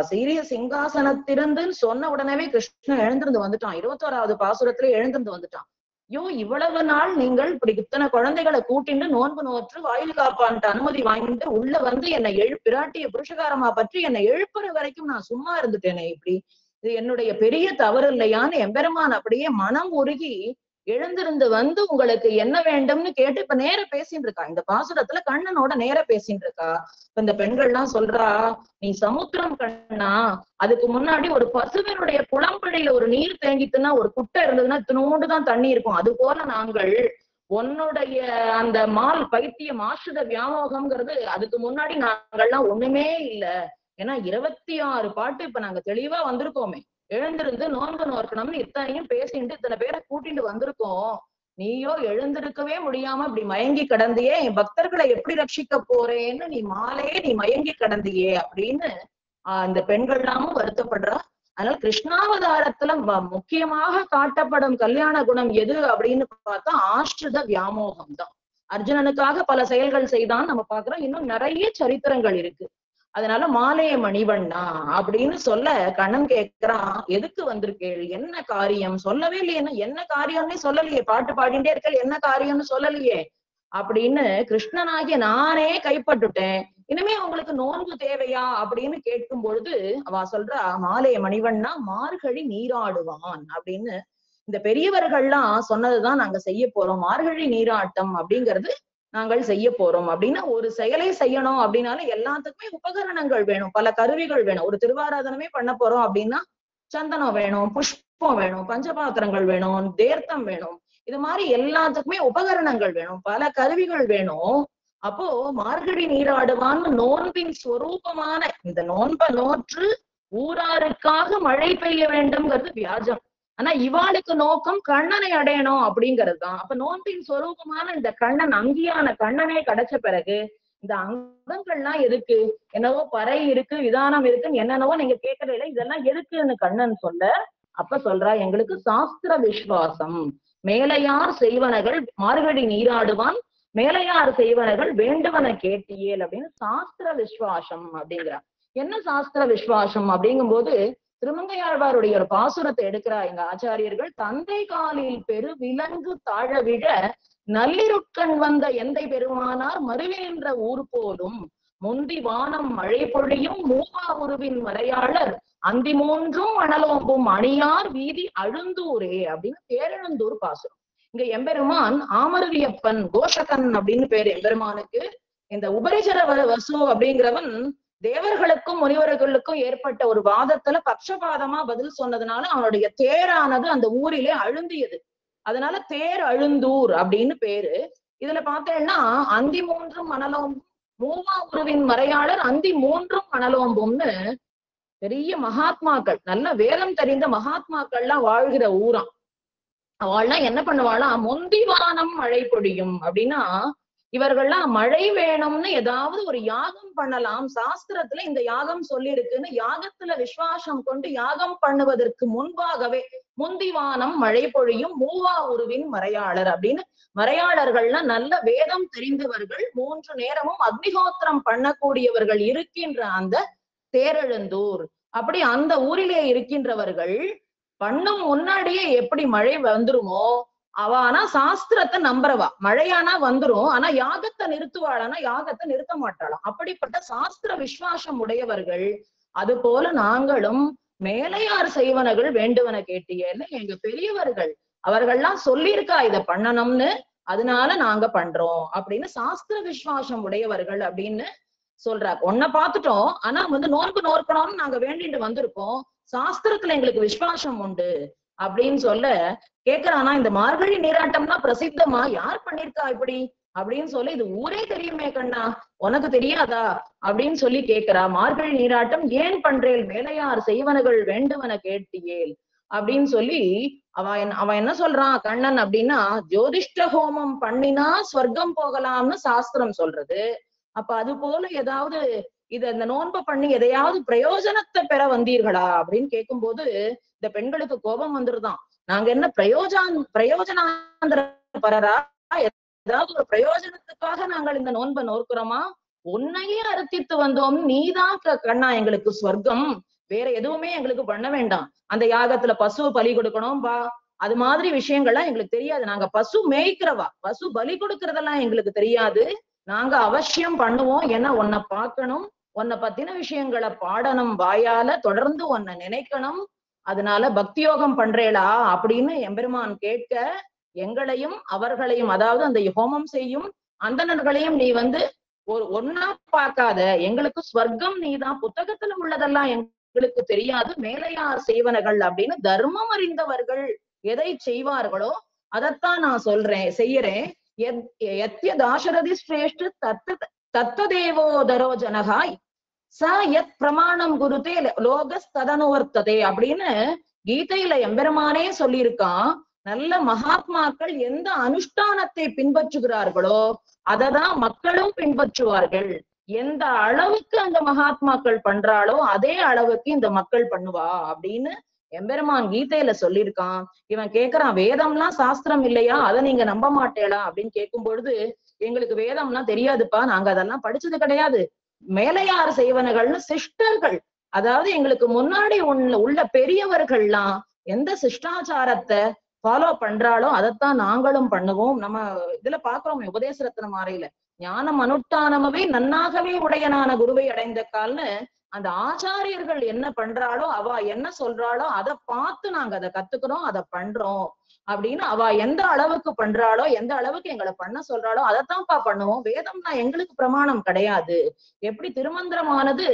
சீரிய சிங்காசனத்திருந்துன்னு சொன்ன உடனே கிருஷ்ணன் எழுந்திருந்து வந்துட்டான். 21வது பாசுரத்துல எழுந்திருந்து வந்துட்டான். ஐயோ, இவ்வளவு நாள் நீங்கள் இப்படி இத்தனை குழந்தைகளை கூட்டிட்டு நோன்பு நோற்று வாயில் காப்பான்ட்டு அனுமதி வாங்கிட்டு உள்ள வந்து என்னை பிராட்டிய புருஷகாரமா பற்றி என்னை எழுப்புற வரைக்கும் நான் சும்மா இருந்துட்டேனே, இப்படி இது என்னுடைய பெரிய தவறு இல்லையான்னு எம்பெருமான் அப்படியே மனம் உருகி எழுந்திருந்து வந்து உங்களுக்கு என்ன வேண்டும்னு கேட்டு இப்ப நேர பேசிட்டு இருக்கா. இந்த பாசுரத்துல கண்ணனோட நேர பேசிட்டு இருக்கா. இப்ப இந்த பெண்கள்லாம் சொல்றா, நீ சமுத்திரம் கண்ணா, அதுக்கு முன்னாடி ஒரு பசுவினுடைய குளம்படியில ஒரு நீர் தேங்கிட்டுன்னா, ஒரு குட்டை இருந்ததுன்னா இத்தினோண்டுதான் தண்ணி இருக்கும். அது போல நாங்கள் உன்னுடைய அந்த மால் பைத்தியம் ஆசுத வியாமோகம்ங்கிறது அதுக்கு முன்னாடி நாங்கள்லாம் ஒண்ணுமே இல்லை. ஏன்னா 26 பாட்டு இப்ப நாங்க தெளிவா வந்திருக்கோமே, எழுந்திருந்து நோன்பு நோக்கணும்னு இத்தனையும் பேசிட்டு இத்தனை பேரை கூட்டிட்டு வந்திருக்கோம். நீயோ எழுந்திருக்கவே முடியாம இப்படி மயங்கி கிடந்தியே, என் பக்தர்களை எப்படி ரட்சிக்க போறேன்னு நீ மாலையே நீ மயங்கி கிடந்தியே அப்படின்னு இந்த பெண்கள்லாமும் வருத்தப்படுறா. அதனால கிருஷ்ணாவதாரத்துல முக்கியமாக காட்டப்படும் கல்யாண குணம் எது அப்படின்னு பார்த்தா ஆஸ்ரித வியாமோகம் தான். அர்ஜுனனுக்காக பல செயல்கள் செய்தான் நம்ம பாக்குறோம். இன்னும் நிறைய சரித்திரங்கள் இருக்கு. அதனால மாலைய மணிவண்ணா அப்படின்னு சொல்ல கண்ணன் கேட்கிறான், எதுக்கு வந்திருக்கேள், என்ன காரியம் சொல்லவே இல்லையே, என்ன காரியம்னே சொல்லலையே, பாட்டு பாடிட்டே இருக்க என்ன காரியம்னு சொல்லலையே அப்படின்னு கிருஷ்ணனாகிய நானே கைப்பட்டுட்டேன், இனிமே உங்களுக்கு நோன்பு தேவையா அப்படின்னு கேட்கும் பொழுது அவ சொல்றா, மாலைய மணிவண்ணா மார்கழி நீராடுவான் அப்படின்னு. இந்த பெரியவர்கள்லாம் சொன்னதுதான் நாங்க செய்ய போறோம், மார்கழி நீராட்டம் அப்படிங்கிறது நாங்கள் செய்ய போறோம். அப்படின்னா ஒரு செயலை செய்யணும் அப்படின்னாலும் எல்லாத்துக்குமே உபகரணங்கள் வேணும், பல கருவிகள் வேணும். ஒரு திருவாராதனமே பண்ண போறோம் அப்படின்னா சந்தனம் வேணும், புஷ்பம் வேணும், பஞ்சபாத்திரங்கள் வேணும், தேர்த்தம் வேணும். இது மாதிரி எல்லாத்துக்குமே உபகரணங்கள் வேணும், பல கருவிகள் வேணும். அப்போ மார்கழி நீராடுவான்னு நோன்பின் ஸ்வரூபமான இந்த நோன்பை நோற்று ஊராருக்காக மழை பெய்ய வேண்டும்ங்கிறது வியாஜம். ஆனா இவாளுக்கு நோக்கம் கண்ணனை அடையணும் அப்படிங்கிறது தான். அப்ப நோன்பின் சொரூபமான இந்த கண்ணன், அங்கியான கண்ணனே கிடைச்ச பிறகு இந்த அங்கங்கள்லாம் எதுக்கு, என்னவோ பறை இருக்கு விதானம் இருக்குன்னு என்னென்னவோ நீங்க கேட்கவே இல்லை, இதெல்லாம் எதுக்குன்னு கண்ணன் சொல்ல அப்ப சொல்றா, எங்களுக்கு சாஸ்திர விசுவாசம், மேலையார் செய்வனகள் மார்கழி நீராடுவான், மேலையார் செய்வனகள் வேண்டுவன கேட்டியேல் அப்படின்னு சாஸ்திர விசுவாசம் அப்படிங்கிறா. என்ன சாஸ்திர விசுவாசம் அப்படிங்கும் போது திருமங்கையாழ்வாருடைய ஒரு பாசுரத்தை எடுக்கிறா எங்க ஆச்சாரியர்கள், தந்தை காலில் பெரு விலங்கு தாழ விழ நல்லிருட்கண் வந்த எந்தை பெருமானார் மருவேன்ற ஊர் போலும் முந்தி வானம் மழை பொழியும் மூவா உருவின் மறையாளர் அந்தி மூன்றும் அனலோம்பும் அணியார் வீதி அழுந்தூரே அப்படின்னு பேரெழுந்தூர் பாசுரம். இங்க எம்பெருமான் ஆமருவியப்பன் கோஷகன் அப்படின்னு பேரு எம்பெருமானுக்கு. இந்த உபரிச்சர வசு அப்படிங்கிறவன் தேவர்களுக்கும் முனிவர்களுக்கும் ஏற்பட்ட ஒரு வாதத்துல பட்சபாதமா பதில் சொன்னதுனால அவனுடைய தேரானது அந்த ஊரிலே அழுந்தியது. அதனால தேர் அழுந்தூர் அப்படின்னு பேரு. இதுல பார்த்தேன்னா அந்தி மூன்றும் மணலோம்பும் மூவா உருவின் மறையாளர் அந்தி மூன்றும் மணலோம்பும்னு பெரிய மகாத்மாக்கள், நல்ல வேதம் தெரிந்த மகாத்மாக்கள்லாம் வாழ்கிற ஊராம். அவள்லாம் என்ன பண்ணுவாளா, முந்திவானம் மழை பொழியும் அப்படின்னா இவர்கள்லாம் மழை வேணும்னு ஏதாவது ஒரு யாகம் பண்ணலாம், சாஸ்திரத்துல இந்த யாகம் சொல்லி இருக்குன்னு யாகத்துல விசுவாசம் கொண்டு யாகம் பண்ணுவதற்கு முன்பாகவே முந்திவானம் மழை பொழியும் மூவா உருவின் மறையாளர் அப்படின்னு மறையாளர்கள்னா நல்ல வேதம் தெரிந்தவர்கள், 3 நேரமும் அக்னிஹோத்திரம் பண்ணக்கூடியவர்கள் இருக்கின்ற அந்த தேரெழுந்தூர், அப்படி அந்த ஊரிலே இருக்கின்றவர்கள் பண்ணும் முன்னாடியே எப்படி மழை வந்துருமோ அவ ஆனா சாஸ்திரத்தை நம்புறவா, மழையானா வந்துரும், ஆனா யாகத்தை நிறுத்துவாளானா யாகத்தை நிறுத்த மாட்டாளாம். அப்படிப்பட்ட சாஸ்திர விசுவாசம் உடையவர்கள். அது போல நாங்களும் மேலையார் செய்வனகள் வேண்டுவன கேட்டியேன்னு எங்க பெரியவர்கள் அவர்கள்லாம் சொல்லியிருக்கா இத பண்ணணும்னு, அதனால நாங்க பண்றோம் அப்படின்னு சாஸ்திர விசுவாசம் உடையவர்கள் அப்படின்னு சொல்றார். ஒன்ன பாத்துட்டோம், ஆனா நோன்பு நோக்கணும்னு நாங்க வேண்டிட்டு வந்திருக்கோம், சாஸ்திரத்துல எங்களுக்கு விசுவாசம் உண்டு அப்படின்னு சொல்ல கேக்குறானா. இந்த மார்கழி நீராட்டம்னா பிரசித்தமா, யார் பண்ணிருக்கா இப்படி அப்படின்னு சொல்லி, இது ஊரே தெரியுமே கண்ணா, உனக்கு தெரியாதா அப்படின்னு சொல்லி கேக்குறா. மார்கழி நீராட்டம் ஏன் பண்றேன், மேலையார் செய்வனகள் வேண்டுவன கேட்டியேல் அப்படின்னு சொல்லி அவன் என்ன சொல்றான் கண்ணன் அப்படின்னா, ஜோதிஷ்ட ஹோமம் பண்ணினா ஸ்வர்க்கம் போகலாம்னு சாஸ்திரம் சொல்றது. அப்ப அது போல ஏதாவது இந்த நோன்பை பண்ணி எதையாவது பிரயோஜனத்தை பெற வந்தீர்களா அப்படின்னு கேட்கும்போது இந்த பெண்களுக்கு கோபம் வந்துருதான். நாங்க என்ன பிரயோஜனாந்திர பரரா, ஏதாவது ஒரு பிரயோஜனத்துக்காக நாங்கள் இந்த நோன்பை நோக்கிறோமா, உன்னையே அர்த்தித்து வந்தோம், நீதான் கண்ணா எங்களுக்கு ஸ்வர்க்கம், வேற எதுவுமே எங்களுக்கு பண்ண வேண்டாம். அந்த யாகத்துல பசு பலி கொடுக்கணும் பா, அது மாதிரி விஷயங்கள்லாம் எங்களுக்கு தெரியாது. நாங்க பசு மேய்க்கிறவா, பசு பலி கொடுக்கறதெல்லாம் எங்களுக்கு தெரியாது. நாங்க அவசியம் பண்ணுவோம், ஏன்னா உன்னை பார்க்கணும், உன்னை பத்தின விஷயங்களை பாடணும், வாயால தொடர்ந்து உன்னை நினைக்கணும், அதனால பக்தியோகம் பண்றேளா அப்படின்னு எம்பெருமான் கேட்க, எங்களையும் அவர்களையும், அதாவது அந்த ஹோமம் செய்யும் அந்தணர்களையும் நீ ஒன்னா பார்க்காத, எங்களுக்கு ஸ்வர்க்கம் நீதான், புத்தகத்துல உள்ளதெல்லாம் எங்களுக்கு தெரியாது, மேலையார் செய்வனகள் அப்படின்னு தர்மம் அறிந்தவர்கள் எதை செய்வார்களோ அதைத்தான் நான் செய்யறேன். யத்ய தாசரதி ஸ்ரேஷ்ட தத்வதேவோதரோ ஜனகாய் ச யத் பிரமாணம் குருதே லோகஸ் ததனுவர்த்ததே அப்படின்னு கீதையில எம்பெருமானே சொல்லியிருக்கான். நல்ல மகாத்மாக்கள் எந்த அனுஷ்டானத்தை பின்பற்றுகிறார்களோ அததான் மக்களும் பின்பற்றுவார்கள். எந்த அளவுக்கு அந்த மகாத்மாக்கள் பண்றாளோ அதே அளவுக்கு இந்த மக்கள் பண்ணுவா அப்படின்னு எம்பெருமான் கீதையில சொல்லியிருக்கான். இவன் கேக்குறான், வேதம்லாம் சாஸ்திரம் இல்லையா, அதை நீங்க நம்ப மாட்டேளா அப்படின்னு கேட்கும் பொழுது, எங்களுக்கு வேதம்லாம் தெரியாதுப்பா, நாங்க அதெல்லாம் படிச்சது கிடையாது. மேலையார் செய்வனகள்னு சிஷ்டர்கள், அதாவது எங்களுக்கு முன்னாடி உள்ள பெரியவர்கள்லாம் எந்த சிஷ்டாச்சாரத்தை ஃபாலோ பண்றாளோ அதைத்தான் நாங்களும் பண்ணுவோம். நம்ம இதுல பாக்குறோம் உபதேச ரத்ன மாலையில, ஞானம் அனுஷ்டானமவே நன்னாகவே உடையனான குருவை அடைந்த கால்னு அந்த ஆச்சாரியர்கள் என்ன பண்றாளோ, அவ என்ன சொல்றாளோ அதை பார்த்து நாங்க அதை கத்துக்கிறோம், அதை பண்றோம் அப்படின்னு. அவ எந்த அளவுக்கு பண்றாளோ, எந்த அளவுக்கு எங்களை பண்ண சொல்றாளோ அதைத்தான்ப்பா பண்ணுவோம். வேதம்னா எங்களுக்கு பிரமாணம் கிடையாது. எப்படி திருமந்திரமானது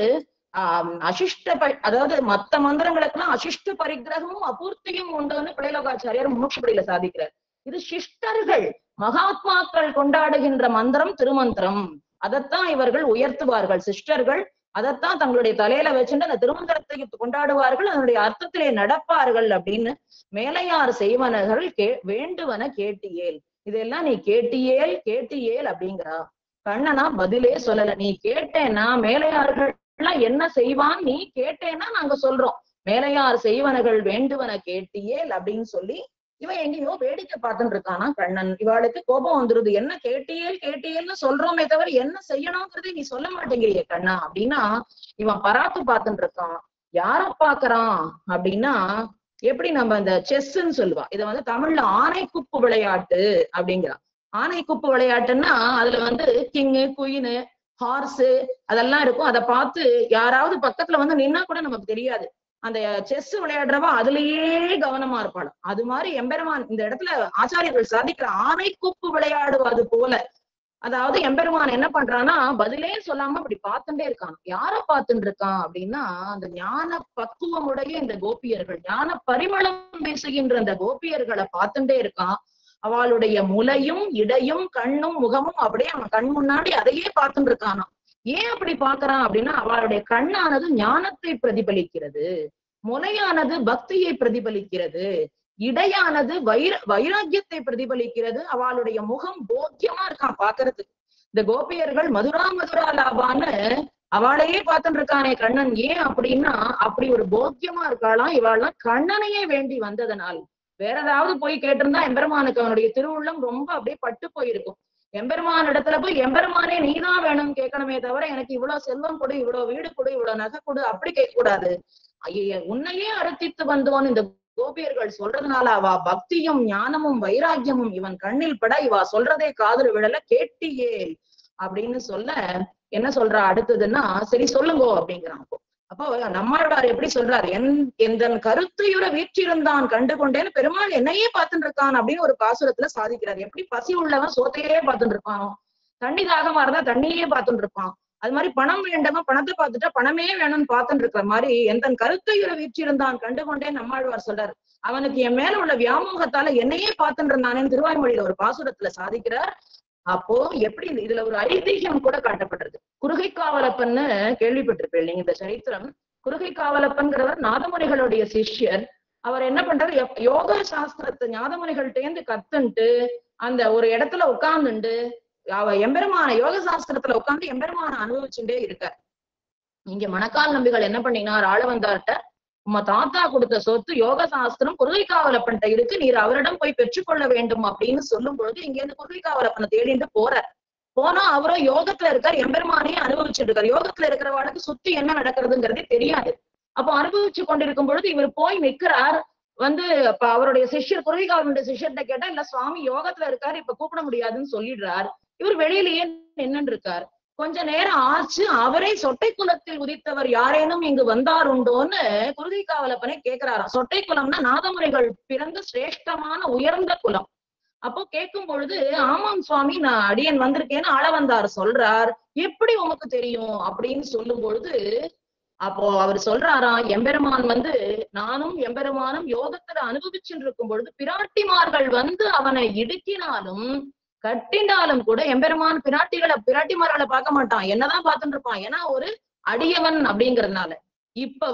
அசிஷ்ட அதாவது மத்த மந்திரங்களுக்கெல்லாம் அசிஷ்ட பரிகிரகமும் அபூர்த்தியும் உண்டுன்னு பிள்ளைலோகாச்சாரியார் முன்னூற்றுப்படியில சாதிக்கிறார். இது சிஷ்டர்கள் மகாத்மாக்கள் கொண்டாடுகின்ற மந்திரம் திருமந்திரம், அதைத்தான் இவர்கள் உயர்த்துவார்கள். சிஷ்டர்கள் அதைத்தான் தங்களுடைய தலையில வச்சுட்டு அந்த திருமந்திரத்தை கொண்டாடுவார்கள், அதனுடைய அர்த்தத்திலே நடப்பார்கள் அப்படின்னு மேலையார் செய்வனர்கள் வேண்டுவன கேட்டியேல், இதெல்லாம் நீ கேட்டியேல் அப்படிங்கிறா. கண்ணனா பதிலே சொல்லல. நீ கேட்டேன்னா மேலையார்கள் எல்லாம் என்ன செய்வான், நீ கேட்டேன்னா நாங்க சொல்றோம் மேலையார் செய்வனகள் வேண்டுவன கேட்டியேல் அப்படின்னு சொல்லி இவன் எங்கேயோ வேடிக்கை பார்த்துட்டு இருக்கானா கண்ணன். இவாளுக்கு கோபம் வந்துருது, என்ன கேட்டியேல்னு சொல்றோமே தவிர என்ன செய்யணும்ங்கிறதே நீ சொல்ல மாட்டேங்கிறிய கண்ணா அப்படின்னா இவன் பராத்து பார்த்துட்டு இருக்கான். யார பாக்குறான் அப்படின்னா, எப்படி நம்ம இந்த செஸ்ன்னு சொல்லுவா, இத தமிழ்ல ஆனைக்குப்பு விளையாட்டு அப்படிங்கிறான். ஆனைக்குப்பு விளையாட்டுன்னா அதுல கிங்கு குயினு ஹார்ஸு அதெல்லாம் இருக்கும். அதை பார்த்து யாராவது பக்கத்துல நின்னா கூட நமக்கு தெரியாது. அந்த செஸ் விளையாடுறவா அதுலயே கவனமா இருப்பாள். அது மாதிரி எம்பெருமான் இந்த இடத்துல ஆச்சாரியர்கள் சாதிக்கிற ஆனைக்குப்பு விளையாடுவது போல, அதாவது எம்பெருமான் என்ன பண்றான்னா பதிலே சொல்லாம அப்படி பார்த்துட்டே இருக்கான். யார பார்த்துட்டு இருக்கான் அப்படின்னா, அந்த ஞான பக்குவமுடைய இந்த கோபியர்கள், ஞான பரிமளம் வீசுகின்ற அந்த கோபியர்களை பார்த்துட்டே இருக்கான். அவளுடைய முலையும் இடையும் கண்ணும் முகமும் அப்படியே அவன் கண் முன்னாடி அதையே பார்த்துட்டு இருக்கானா. ஏன் அப்படி பாக்குறான் அப்படின்னா, அவளுடைய கண்ணானது ஞானத்தை பிரதிபலிக்கிறது, முலையானது பக்தியை பிரதிபலிக்கிறது, இடையானது வைராக்கியத்தை பிரதிபலிக்கிறது, அவளுடைய முகம் போக்கியமா இருக்கான் பாக்குறதுக்கு. இந்த கோபியர்கள் மதுரா மதுரா லாபான்னு அவளையே பார்த்துட்டு இருக்கானே கண்ணன். ஏன் அப்படின்னா அப்படி ஒரு போக்கியமா இருக்காளாம் இவாள்லாம் கண்ணனையே வேண்டி வந்ததனால். வேற ஏதாவது போய் கேட்டிருந்தா எம்பெருமானுக்கு அவனுடைய திருவுள்ளம் ரொம்ப அப்படியே பட்டு போயிருக்கும். எம்பெருமான் இடத்துல போய் எம்பெருமானே நீதான் வேணும்னு கேட்கணுமே தவிர எனக்கு இவ்வளவு செல்வம் கொடு, இவ்வளவு வீடு கொடு, இவ்வளவு நகை கொடு அப்படி கேட்க கூடாது. ஐய உன்னையே அறுத்தித்து வந்தோன்னு இந்த கோபியர்கள் சொல்றதுனால அவ பக்தியும் ஞானமும் வைராக்கியமும் இவன் கண்ணில் பட இவா சொல்றதே காதுல விடல கேட்டியே அப்படின்னு சொல்ல என்ன சொல்றா அடுத்ததுன்னா, சரி சொல்லுங்கோ அப்படிங்கிறான். அப்போ நம்மாழ்வார் எப்படி சொல்றாரு, என் கருத்தையுற வீற்றிருந்தான் கண்டு கொண்டேன்னு பெருமாள் என்னையே பார்த்துட்டு இருக்கான் அப்படின்னு ஒரு பாசுரத்துல சாதிக்கிறார். எப்படி பசி உள்ளவன் சோத்தையே பார்த்துட்டு இருப்பானோ, தண்ணி தாகமா இருந்தா தண்ணியே பார்த்துட்டு இருப்பான், அது மாதிரி பணம் வேண்டவன் பணத்தை பார்த்துட்டா பணமே வேணும்னு பார்த்துட்டு இருக்கிற மாதிரி என் கருத்தையுற வீற்றிருந்தான் கண்டு கொண்டேன் நம்மாழ்வார் சொல்றாரு. அவனுக்கு என் மேல உள்ள வியாமோகத்தால என்னையே பார்த்துட்டு இருந்தானேன்னு திருவாய்மொழியில ஒரு பாசுரத்துல சாதிக்கிறார். அப்போ எப்படி இதுல ஒரு ஐதிஹ்யம் கூட காட்டப்படுறது. குறுகை காவலப்பன்னு கேள்விப்பட்டிருப்பேன் நீங்க இந்த சரித்திரம். குறுகை காவலப்பன்கிறவர் நாதமுனிகளுடைய சிஷ்யர். அவர் என்ன பண்றாரு, யோக சாஸ்திரத்தை நாதமுனிகள்கிட்டேந்து கத்துன்ட்டு அந்த ஒரு இடத்துல உட்கார்ந்துண்டு எம்பெருமான யோக சாஸ்திரத்துல உட்கார்ந்து எம்பெருமான அனுபவிச்சுட்டே இருக்கார். இங்க மணக்கால் நம்பிகள் என்ன பண்ணினார், ஆளவந்தார்ட்ட உம்ம தாத்தா கொடுத்த சொத்து யோக சாஸ்திரம் குறுகை காவலப்பன்ட்ட இருக்கு, நீர் அவரிடம் போய் பெற்றுக்கொள்ள வேண்டும் அப்படின்னு சொல்லும் பொழுது இங்க இருந்து குறுகை காவலப்பனை தேடிட்டு போறார். போனா அவரும் யோகத்துல இருக்கார், எம்பெருமானையே அனுபவிச்சுட்டு இருக்காரு. யோகத்துல இருக்கிறவாளுக்கு சுத்தி என்ன நடக்கிறதுங்கிறதே தெரியாது. அப்போ அனுபவிச்சு கொண்டிருக்கும் பொழுது இவர் போய் நிக்கிறார். அப்ப அவருடைய சிஷ்யர் குறுகை காவலனுடைய சிஷ்யர்கிட்ட கேட்டா, இல்ல சுவாமி யோகத்துல இருக்காரு, இப்ப கூப்பிட முடியாதுன்னு சொல்லிடுறார். இவர் வெளியிலேயே நின்னுட்டு இருக்கார். கொஞ்ச நேரம் ஆச்சு, அவரே சொட்டை குலத்தில் உதித்தவர் யாரேனும் இங்கு வந்தார் உண்டோன்னு குறுகை காவலப்பனை கேட்கிறாராம். சொட்டை குலம்னா நாதமுறைகள் பிறந்த சிரேஷ்டமான உயர்ந்த குலம். அப்போ கேட்கும் பொழுது, ஆமாம் சுவாமி நான் அடியன் வந்திருக்கேன்னு ஆளவந்தார் சொல்றார், எப்படி உமக்கு தெரியும் அப்படின்னு சொல்லும் பொழுது அப்போ அவர் சொல்றாராம், எம்பெருமான் நானும் எம்பெருமானும் யோகத்துல அனுபவிச்சுட்டு இருக்கும் பொழுது பிராட்டிமார்கள் அவனை இடுக்கினாலும் கட்டினாலும் கூட எம்பெருமான் பிராட்டிமார்களை பார்க்க மாட்டான், என்னதான் பார்த்துட்டு இருப்பான். ஏன்னா ஒரு அடியவன் அப்படிங்கறதுனால. இப்ப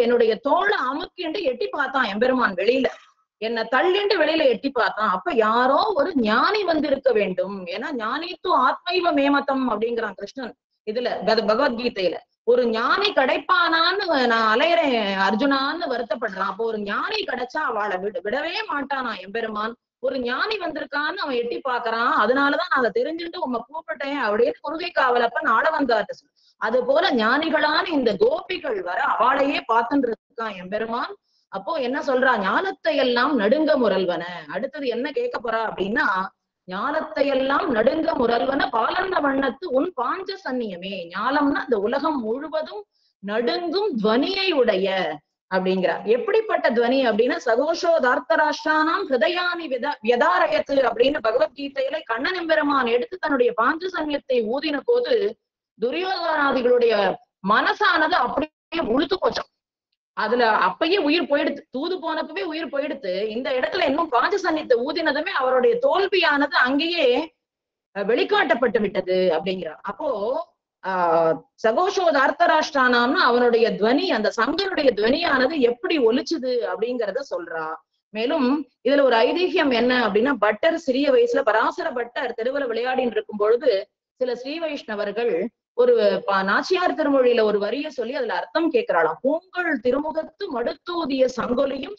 என்னுடைய தோளை அமுக்கிண்டு எட்டி பார்த்தான் எம்பெருமான் வெளியில, என்னை தள்ளிண்டு வெளியில எட்டி பார்த்தான். அப்ப யாரோ ஒரு ஞானி இருக்க வேண்டும். ஏன்னா ஞானித்து ஆத்மைவ மேமத்தம் அப்படிங்கிறான் கிருஷ்ணன் இதுல பகவத்கீதையில. ஒரு ஞானி கிடைப்பானான்னு நான் அலையறேன் அர்ஜுனான்னு வருத்தப்படுறான். அப்போ ஒரு ஞானி கிடைச்சா அவளை விடவே மாட்டானா எம்பெருமான். ஒரு ஞானி வந்திருக்கான்னு அவன் எட்டி பாக்குறான், அதனாலதான் நான் அதை தெரிஞ்சுட்டு உங்க கூப்பிட்டேன் அப்படின்னு குறுகை காவலப்பன் ஆளவந்தார்ட்ட சொல்லு. அது போல ஞானிகளான இந்த கோபிகள் அவளையே பார்த்துட்டு இருக்கான் எம்பெருமான். அப்போ என்ன சொல்றா, ஞானத்தை எல்லாம் நடுங்க முரல்வன. அடுத்தது என்ன கேட்க போறா அப்படின்னா, ஞானத்தை எல்லாம் நடுங்க முரல்வன பாலந்த வண்ணத்து உன் பாஞ்ச சன்னியமே. ஞானம்னா இந்த உலகம் முழுவதும் நடுங்கும் துவனியை உடைய அப்படிங்கிறார். எப்படிப்பட்ட துவனி அப்படின்னா, சகோஷோதார்த்தராஷ்டிரானாம் ஹிருதயானி வியதாரயத்து அப்படின்னு பகவத்கீதையில கண்ணன் எம்பெருமான் எடுத்து தன்னுடைய பாஞ்ச சன்னியத்தை ஊதின போது துரியோதனாதிகளுடைய மனசானது அப்படியே உழுத்து போச்சான். அதுல அப்பயே உயிர் போயிடுத்து, தூது போனப்பவே உயிர் போயிடுத்து. இந்த இடத்துல இன்னும் பாஞ்சசன்னியத்தை ஊதினதுமே அவருடைய தோல்வியானது அங்கேயே வெளிக்காட்டப்பட்டு விட்டது அப்படிங்கிறார். அப்போ சகோஷோத அர்த்தராஷ்டிரானாம்னா அவனுடைய துவனி, அந்த சங்கருடைய துவனியானது எப்படி ஒலிச்சுது அப்படிங்கிறத சொல்றா. மேலும் இதுல ஒரு ஐதிஹ்யம் என்ன அப்படின்னா, பட்டர் சிறிய வயசுல பராசர பட்டர் தெருவுல விளையாடின்னு இருக்கும் பொழுது சில ஸ்ரீ வைஷ்ணவர்கள் ஒரு நாச்சியார் திருமொழியில ஒரு வரிய சொல்லி அதுல அர்த்தம் கேட்கிறாளாம். பூங்கள் திருமுகத்து மடுத்தூதிய சங்கொலியும்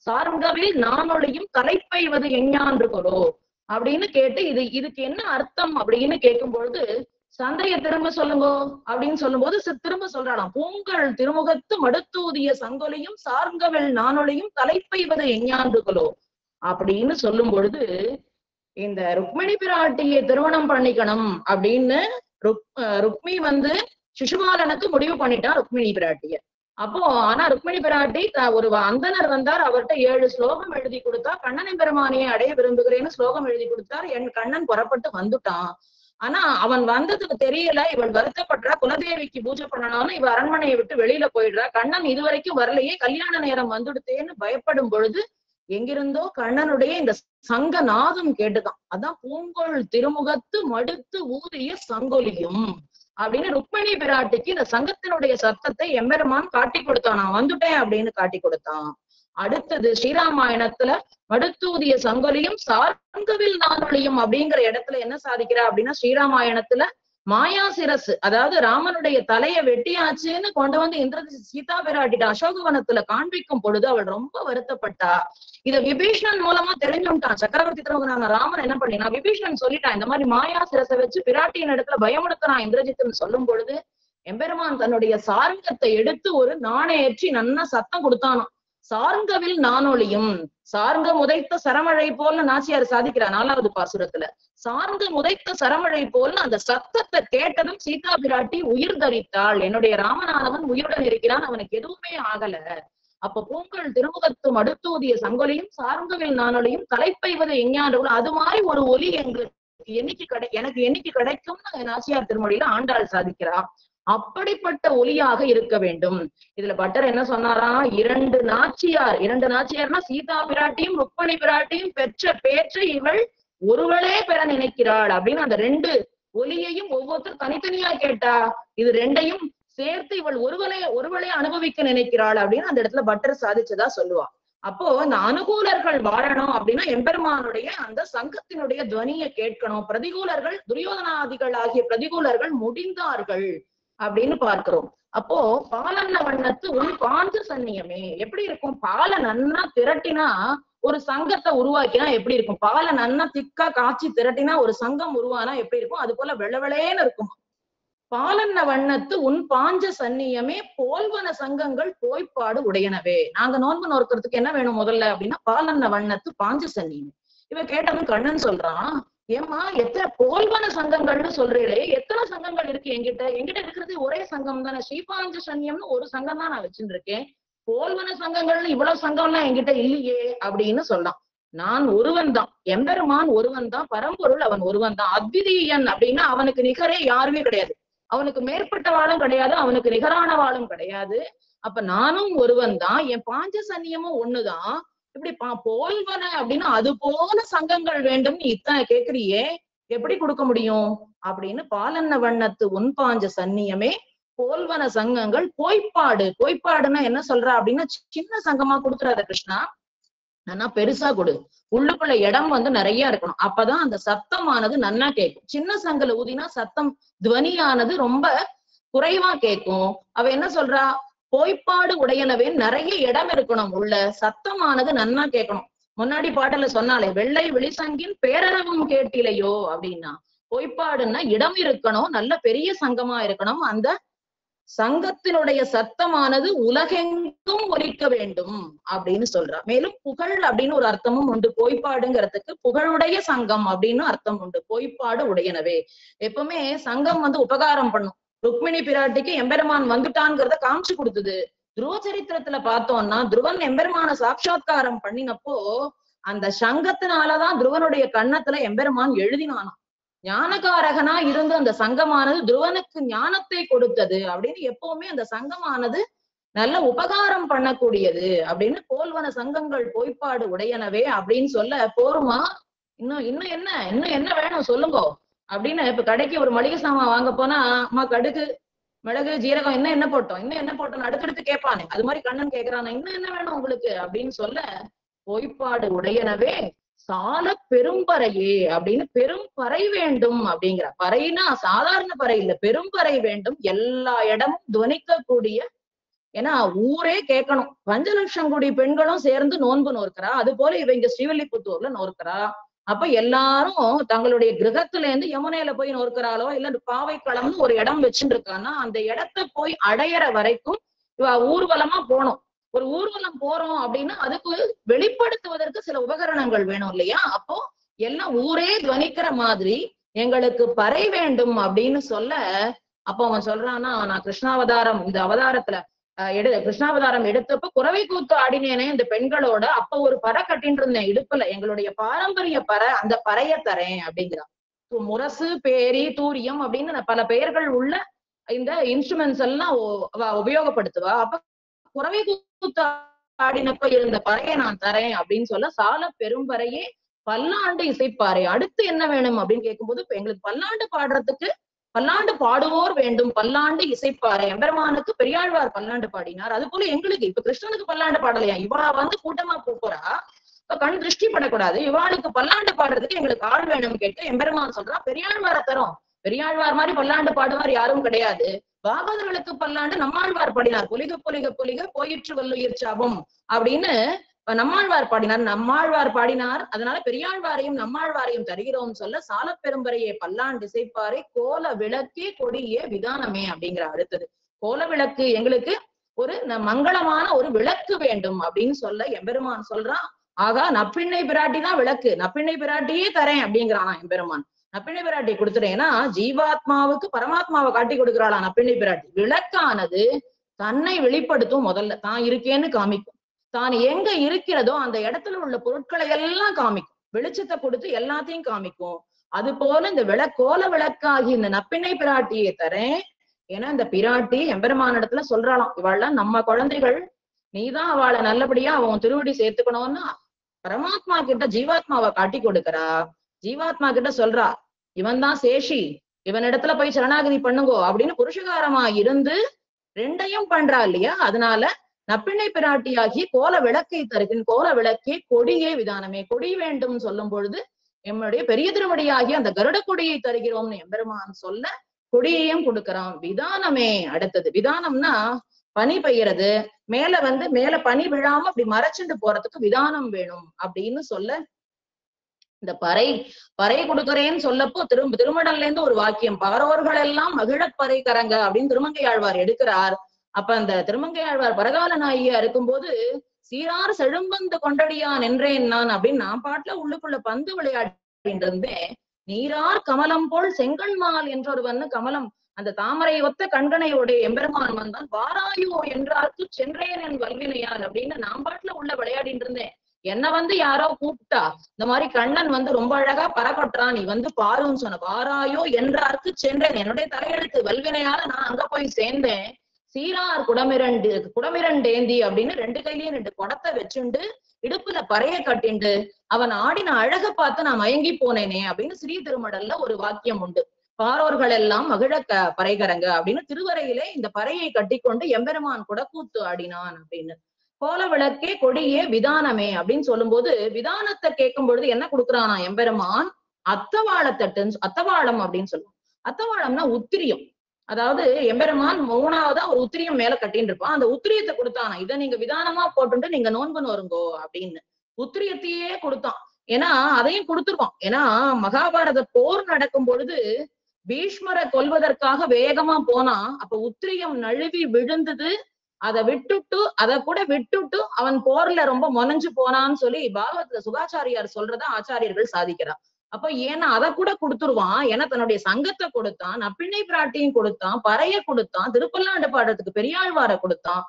சார்ங்கவில் நானொழியும் தலைப்பைவது எஞ்ஞான்று கொலோ அப்படின்னு கேட்டு இதுக்கு என்ன அர்த்தம் அப்படின்னு கேட்கும் பொழுது, சந்தைய திரும்ப சொல்லுங்கோ அப்படின்னு சொல்லும் போது திரும்ப சொல்றாளாம், பூங்கள் திருமுகத்து மடுத்தூதிய சங்கொலியும் சார்ங்கவில் நானொழியும் தலைப்பைவது எஞ்ஞான்று கொலோ அப்படின்னு சொல்லும் பொழுது, இந்த ருக்மிணி பிராட்டியை திருமணம் பண்ணிக்கணும் அப்படின்னு ருக்மி சிசுபாலனுக்கு முடிவு பண்ணிட்டான் ருக்மிணி பிராட்டிய. அப்போ ஆனா ருக்மிணி பிராட்டி ஒரு அந்தனர் வந்தார், அவர்கிட்ட 7 ஸ்லோகம் எழுதி கொடுத்தா, கண்ணன் பெருமானையை அடைய விரும்புகிறேன்னு ஸ்லோகம் எழுதி கொடுத்தார். என் கண்ணன் புறப்பட்டு வந்துட்டான். ஆனா அவன் வந்ததுக்கு தெரியல, இவள் வருத்தப்படுறா, குலதேவிக்கு பூஜை பண்ணணும்னு இவ அரண்மனையை விட்டு வெளியில போயிடுறா. கண்ணன் இதுவரைக்கும் வரலையே, கல்யாண நேரம் வந்துடுத்தேன்னு பயப்படும் பொழுது எங்கிருந்தோ கண்ணனுடைய இந்த சங்க நாதம் கேட்டுதான். அதான் பூங்கொள் திருமுகத்து மடுத்து ஊதிய சங்கொலியும் அப்படின்னு ருக்மிணி பிராட்டிக்கு இந்த சங்கத்தினுடைய சத்தத்தை எம்பெருமான் காட்டி கொடுத்தான். நான் வந்துட்டேன் அப்படின்னு காட்டி கொடுத்தான். அடுத்தது ஸ்ரீராமாயணத்துல மடுத்தூதிய சங்கொலியும் சார்ங்கவில் நானொழியும் அப்படிங்கிற இடத்துல என்ன சாதிக்கிறா அப்படின்னா, ஸ்ரீராமாயணத்துல மாயா சிரசு, அதாவது ராமனுடைய தலையை வெட்டியாச்சுன்னு கொண்டு வந்து சீதா பிராட்டிட்ட அசோகவனத்துல காண்பிக்கும் பொழுது அவள் ரொம்ப வருத்தப்பட்டா. இத விபீஷணன் மூலமா தெரிஞ்சுட்டான். சக்கரவர்த்தி திருமகனான ராமன் என்ன பண்ணினா, விபீஷணன் சொல்லிட்டான், இந்த மாதிரி மாயா சிரசை வச்சு பிராட்டியின் இடத்துல பயமுடுத்தினான் இந்திரஜித்துன்னு சொல்லும் பொழுது எம்பெருமான் தன்னுடைய சார்ங்கத்தை எடுத்து ஒரு நாணேற்றி நன்னா சத்தம் கொடுத்தானோ. சார்ங்கவில் நானொழியும், சார்ங்கம் உதைத்த சரமழை போல்னு நாச்சியார் சாதிக்கிறார் 4வது பாசுரத்துல. சார்ங்கம் உதைத்த சரமழை போல்னு அந்த சத்தத்தை கேட்டதும் சீதா பிராட்டி உயிர் தரித்தாள். என்னுடைய ராமனானவன் உயிருடன் இருக்கிறான், அவனுக்கு எதுவுமே ஆகல. அப்ப பூங்கள் திருமுகத்து மடுத்தூதிய சங்கொலியும் சார்ங்கவில் நானொழியும் தலைப்பைவது எஞ்ஞாண்டு, அது மாதிரி ஒரு ஒலி எனக்கு என்னைக்கு கிடைக்கும்னு நாச்சியார் திருமொழியில ஆண்டாள் சாதிக்கிறா. அப்படிப்பட்ட ஒலியாக இருக்க வேண்டும். இதுல பட்டர் என்ன சொன்னாரா, இரண்டு நாச்சியார்னா சீதா பிராட்டியும் ருக்மணி பிராட்டியும் பெற்ற பேற்றை இவள் ஒருவளே பெற நினைக்கிறாள் அப்படின்னு அந்த 2 ஒலியையும் ஒவ்வொருத்தரும் தனித்தனியா கேட்டா, இது 2ஐயும் சேர்த்து இவள் ஒருவளே அனுபவிக்க நினைக்கிறாள் அப்படின்னு அந்த இடத்துல பட்டர் சாதிச்சதா சொல்லுவா. அப்போ இந்த அனுகூலர்கள் வாழணும் அப்படின்னா எம்பெருமானுடைய அந்த சங்கத்தினுடைய துவனியை கேட்கணும். பிரதிகூலர்கள், துரியோதனாதிகள் ஆகிய பிரதிகூலர்கள் முடிந்தார்கள் அப்படின்னு பார்க்கிறோம். அப்போ பாலன்ன வண்ணத்து உன் பாஞ்ச சன்னியமே எப்படி இருக்கும்? பாலை நன்னா திரட்டினா ஒரு சங்கத்தை உருவாக்கினா எப்படி இருக்கும்? பாலை நன்னா திக்கா காய்ச்சி திரட்டினா ஒரு சங்கம் உருவானா எப்படி இருக்கும்? அது போல வெள்ளவெளேன்னு இருக்கும். பாலன்ன வண்ணத்து உன் பாஞ்ச சன்னியமே போல்வன சங்கங்கள் போய்ப்பாடு உடையனவே. நாங்க நோன்பு நோக்கிறதுக்கு என்ன வேணும் முதல்ல அப்படின்னா, பாலன்ன வண்ணத்து பாஞ்ச சன்னியமே. இவ கேட்டவன் கண்ணன் சொல்றான், ஏமா எத்தனை போல்வன சங்கங்கள்னு சொல்றீங்களே, எத்தனை சங்கங்கள் இருக்கு என்கிட்ட இருக்கிறது ஒரே சங்கம் தானே, ஸ்ரீபாஞ்ச சன்னியம்னு ஒரு சங்கம் தான் நான் வச்சுருக்கேன், போல்வன சங்கங்கள்னு இவ்வளவு சங்கம்லாம் என்கிட்ட இல்லையே அப்படின்னு சொல்லலாம். நான் ஒருவன் தான், எம்பெருமான் ஒருவன் தான், பரம்பொருள் அவன் ஒருவன் தான், அத்விதீயன் அப்படின்னா அவனுக்கு நிகரே யாருமே கிடையாது, அவனுக்கு மேற்பட்ட வாழும் கிடையாது, அவனுக்கு நிகரான வாழும் கிடையாது. அப்ப நானும் ஒருவன் தான், என் பாஞ்ச சன்னியமும் ஒண்ணுதான். இப்படி போல்வன அப்படின்னா அது போல சங்கங்கள் வேண்டும் நீ இத்தனை கேக்குறியே, எப்படி கொடுக்க முடியும் அப்படின்னு, பாலன்ன வண்ணத்து உன் பாஞ்ச சன்னியமே போல்வன சங்கங்கள் போய்ப்பாடுன்னா என்ன சொல்றா அப்படின்னா, சின்ன சங்கமா கொடுத்துறாத கிருஷ்ணா, ஆனா பெருசா கொடு, உள்ளுக்குள்ள இடம் நிறைய இருக்கணும், அப்பதான் அந்த சத்தமானது நன்னா கேட்கும். சின்ன சங்கல ஊதினா சத்தம் துவனியானது ரொம்ப குறைவா கேட்கும். அவ என்ன சொல்றா, போய்ப்பாடு உடையனவே நிறைய இடம் இருக்கணும், உள்ள சத்தமானது நன்னா கேட்கணும். முன்னாடி பாட்டுல சொன்னாலே வெள்ளை வெளிசங்கின் பேரரவும் கேட்டிலையோ அப்படின்னா, போய்ப்பாடுன்னா இடம் இருக்கணும், நல்ல பெரிய சங்கமா இருக்கணும், அந்த சங்கத்தினுடைய சத்தமானது உலகெங்கும் ஒலிக்க வேண்டும் அப்படின்னு சொல்றா. மேலும் புகழ் அப்படின்னு ஒரு அர்த்தமும் உண்டு, போய்ப்பாடுங்கிறதுக்கு புகழுடைய சங்கம் அப்படின்னு அர்த்தம் உண்டு. போய்ப்பாடு உடையனவே எப்பவுமே சங்கம் உபகாரம் பண்ணும். ருக்மிணி பிராட்டிக்கு எம்பெருமான் வந்துட்டான்ங்கிறத காமிச்சு கொடுத்தது. துருவ சரித்திரத்துல பார்த்தோம்னா துருவன் எம்பெருமான சாட்சாத்காரம் பண்ணினப்போ அந்த சங்கத்தினாலதான் துருவனுடைய கன்னத்துல எம்பெருமான் எழுதினானாம். ஞானகாரகனா இருந்து அந்த சங்கமானது துருவனுக்கு ஞானத்தை கொடுத்தது அப்படின்னு, எப்பவுமே அந்த சங்கமானது நல்ல உபகாரம் பண்ணக்கூடியது அப்படின்னு. போல்வன சங்கங்கள் போய்ப்பாடு உடையனவே அப்படின்னு சொல்ல போருமா, இன்னும் என்ன வேணும் சொல்லுங்க அப்படின்னு. இப்ப கடைக்கு ஒரு மளிகை சாமான் வாங்க போனா, அம்மா கடுகு மிளகு ஜீரகம் என்ன போட்டோம், என்ன போட்டோம் அடுத்தடுத்து கேட்பானே, அது மாதிரி கண்ணன் கேட்கிறான், இன்னும் என்ன வேணும் உங்களுக்கு அப்படின்னு சொல்ல, போய்ப்பாடு உடையனவே சால பெரும்பறையே அப்படின்னு, பெரும் பறை வேண்டும் அப்படிங்கிற. பறைனா சாதாரண பறை இல்ல, பெரும்பறை வேண்டும், எல்லா இடமும் துவனிக்கக்கூடிய. ஏன்னா ஊரே கேட்கணும், 5 லட்சம் கோடி பெண்களும் சேர்ந்து நோன்பு நோக்கிறா, அது போல இவங்க ஸ்ரீவில்லிபுத்தூர்ல நோக்கிறா. அப்ப எல்லாரும் தங்களுடைய கிரகத்துல இருந்து யமுனையில போய் நோக்கிறாளோ இல்ல பாவைக்களம்னு ஒரு இடம் வச்சுட்டு இருக்கான்னா, அந்த இடத்த போய் அடையிற வரைக்கும் இவ ஊர்வலமா போனோம். ஒரு ஊர்வலம் போறோம் அப்படின்னா அதுக்கு வெளிப்படுத்துவதற்கு சில உபகரணங்கள் வேணும் இல்லையா? அப்போ எல்லாம் ஊரே துவனிக்கிற மாதிரி எங்களுக்கு பறை வேண்டும் அப்படின்னு சொல்ல, அப்போ அவன் சொல்றான்னா, நான் கிருஷ்ணாவதாரம் இந்த அவதாரத்துல கிருஷ்ணாவதாரம் எடுத்தப்ப குறவை கூத்து ஆடினேனே இந்த பெண்களோட, அப்ப ஒரு பறை கட்டின்னு இருந்தேன் இடுப்புல, எங்களுடைய பாரம்பரிய பறை, அந்த பறைய தரேன் அப்படிங்கிறான். முரசு பேரி தூரியம் அப்படின்னு பல பெயர்கள் உள்ள இந்த இன்ஸ்ட்ருமெண்ட்ஸ் எல்லாம் உபயோகப்படுத்துவா. அப்ப குறவை கூத்து ஆடினப்ப இருந்த பறையை நான் தரேன் அப்படின்னு சொல்ல, சால பெரும்பறையே பல்லாண்டு இசைப்பாறை, அடுத்து என்ன வேணும் அப்படின்னு கேட்கும்போது, இப்ப எங்களுக்கு பல்லாண்டு பாடுறதுக்கு பல்லாண்டு பாடுவோர் வேண்டும், பல்லாண்டு இசைப்பாரு. எம்பெருமானுக்கு பெரியாழ்வார் பல்லாண்டு பாடினார். அது போல எங்களுக்கு இப்ப கிருஷ்ணனுக்கு பல்லாண்டு பாடலையா? இவா கூட்டமா போறா, கண் திருஷ்டி படக்கூடாது, இவாளுக்கு பல்லாண்டு பாடுறதுக்கு எங்களுக்கு ஆள் வேணும்னு கேட்டு எம்பெருமான் சொல்றான், பெரியாழ்வார தரும். பெரியாழ்வார் மாதிரி பல்லாண்டு பாடுவார் யாரும் கிடையாது. பாகவதர்களுக்கு பல்லாண்டு நம்மாழ்வார் பாடினார். பொலிக பொலிக பொலிக போயிற்று வல்லுயிர் சாபம் அப்படின்னு நம்மாழ்வார் பாடினார். நம்மாழ்வார் பாடினார். அதனால பெரியாழ்வாரையும் நம்மாழ்வாரையும் தருகிறோம் சொல்ல, சால பெரும்பரையே பல்லாண்டு இசைப்பாரை கோல விளக்கே கொடியே விதானமே அப்படிங்கிற அடுத்தது. கோல விளக்கு எங்களுக்கு ஒரு மங்களமான ஒரு விளக்கு வேண்டும் அப்படின்னு சொல்ல எம்பெருமான் சொல்றான். ஆகா, நப்பிண்ணை பிராட்டி தான் விளக்கு, நப்பிண்ணை பிராட்டியே தரேன் அப்படிங்கிறானா எம்பெருமான். நப்பிண்ணை பிராட்டி கொடுத்துட்டேன்னா ஜீவாத்மாவுக்கு பரமாத்மாவை காட்டி கொடுக்கிறாளா நப்பிண்ணை பிராட்டி. விளக்கானது தன்னை வெளிப்படுத்தும். முதல்ல தான் இருக்கேன்னு காமிக்கும். தான் எங்க இருக்கிறதோ அந்த இடத்துல உள்ள பொருட்களை எல்லாம் காமிக்கும். வெளிச்சத்தை கொடுத்து எல்லாத்தையும் காமிக்கும். அது போல இந்த கோல விளக்காகி இந்த நப்பிண்ணை பிராட்டியை தரேன். ஏன்னா இந்த பிராட்டி எம்பெருமான இடத்துல சொல்றாளாம், இவாள்லாம் நம்ம குழந்தைகள், நீதான் அவளை நல்லபடியா அவன் திருவடி சேர்த்துக்கணும்னு பரமாத்மா கிட்ட ஜீவாத்மாவை காட்டி கொடுக்கறா. ஜீவாத்மா கிட்ட சொல்றா, இவன் தான் சேஷி, இவன் இடத்துல போய் சரணாகதி பண்ணுங்கோ அப்படின்னு புருஷகாரமா இருந்து ரெண்டையும் பண்றா இல்லையா? அதனால நப்பிண்ணை பிராட்டியாகி கோல விளக்கை தருகின், கோல விளக்கே கொடியே விதானமே. கொடி வேண்டும் சொல்லும் பொழுது எம்முடைய பெரிய திருவடியாகி அந்த கருட கொடியை தருகிறோம்னு எம்பெருமான் சொல்ல கொடியையும் கொடுக்கறான். விதானமே அடுத்தது. விதானம்னா பனி பெய்யறது, மேல பனி விழாம அப்படி மறைச்சுட்டு போறதுக்கு விதானம் வேணும் அப்படின்னு சொல்ல, இந்த பறை கொடுக்கறேன்னு சொல்லப்போ திருமடல்ல இருந்து ஒரு வாக்கியம், பாரோர்கள் எல்லாம் மகிழப்பறை கரங்க அப்படின்னு திருமங்கையாழ்வார் எடுக்கிறார். அப்ப அந்த திருமங்கையாழ்வார் பரகால நாயியா இருக்கும்போது சீரார் செழும்பந்து கொண்டடியா நின்றேன் நான் அப்படின்னு நான் பாட்டுல உள்ளுக்குள்ள பந்து விளையாடிட்டு இருந்தேன். நீரார் கமலம் போல் செங்கண்மால் என்றொருவன்னு கமலம் அந்த தாமரை ஒத்த கண்கனையோடைய எம்பெருமான் வந்தான். வாராயோ என்றார்க்கு சென்றேன் என் வல்வினையால் அப்படின்னு நான் பாட்டுல உள்ள விளையாடிட்டு இருந்தேன். என்ன யாரோ கூப்பிட்டா, இந்த மாதிரி கண்ணன் ரொம்ப அழகா பறக்கொட்டுறான், நீ பாருன்னு சொன்ன. வாராயோ என்றார்க்கு சென்றேன், என்னுடைய தலையெழுத்து வல்வினையால நான் அங்க போய் சேர்ந்தேன். சீரார் குடமிரண்டேந்தி அப்படின்னு ரெண்டு கையிலயும் ரெண்டு குடத்தை வச்சுண்டு இடுப்புல பறைய கட்டிண்டு அவன் ஆடின அழக பார்த்து நான் மயங்கி போனேனே அப்படின்னு ஸ்ரீ திருமடல்ல ஒரு வாக்கியம் உண்டு. பாரோர்கள் எல்லாம் மகிழ பறைகரங்க அப்படின்னு திருவரையிலே இந்த பறையை கட்டிக்கொண்டு எம்பெருமான் குடக்கூத்து ஆடினான் அப்படின்னு. கோல விளக்கே கொடியே விதானமே அப்படின்னு சொல்லும் போது விதானத்தை கேட்கும் பொழுது என்ன கொடுக்குறானா எம்பெருமான்? அத்தவாளம் அப்படின்னு சொல்லுவோம். அத்தவாளம்னா உத்திரியம். அதாவது எம்பெருமான் 3ஆவதா ஒரு உத்திரியம் மேல கட்டின்னு இருப்பான். அந்த உத்திரியத்தை கொடுத்தானா, இதை நீங்க விதானமா போட்டுட்டு நீங்க நோன்பு வருங்கோ அப்படின்னு உத்திரியத்தையே கொடுத்தான். ஏன்னா அதையும் கொடுத்துருவான். ஏன்னா மகாபாரத போர் நடக்கும் பொழுது பீஷ்மரை கொல்வதற்காக வேகமா போனா, அப்ப உத்திரியம் நழுவி விழுந்தது. அதை கூட விட்டுட்டு அவன் போர்ல ரொம்ப முனைஞ்சு போனான்னு சொல்லி பாகவத்துல சுகாச்சாரியார் சொல்றத ஆச்சாரியர்கள் சாதிக்கிறார். அப்ப ஏன்னா அதை கூட கொடுத்துருவான். ஏன்னா தன்னுடைய சங்கத்தை கொடுத்தான், நப்பிண்ணை பிராட்டியும் கொடுத்தான், பறைய கொடுத்தான், திருப்பல்லாண்டு பாடுறதுக்கு பெரியாழ்வார கொடுத்தான்,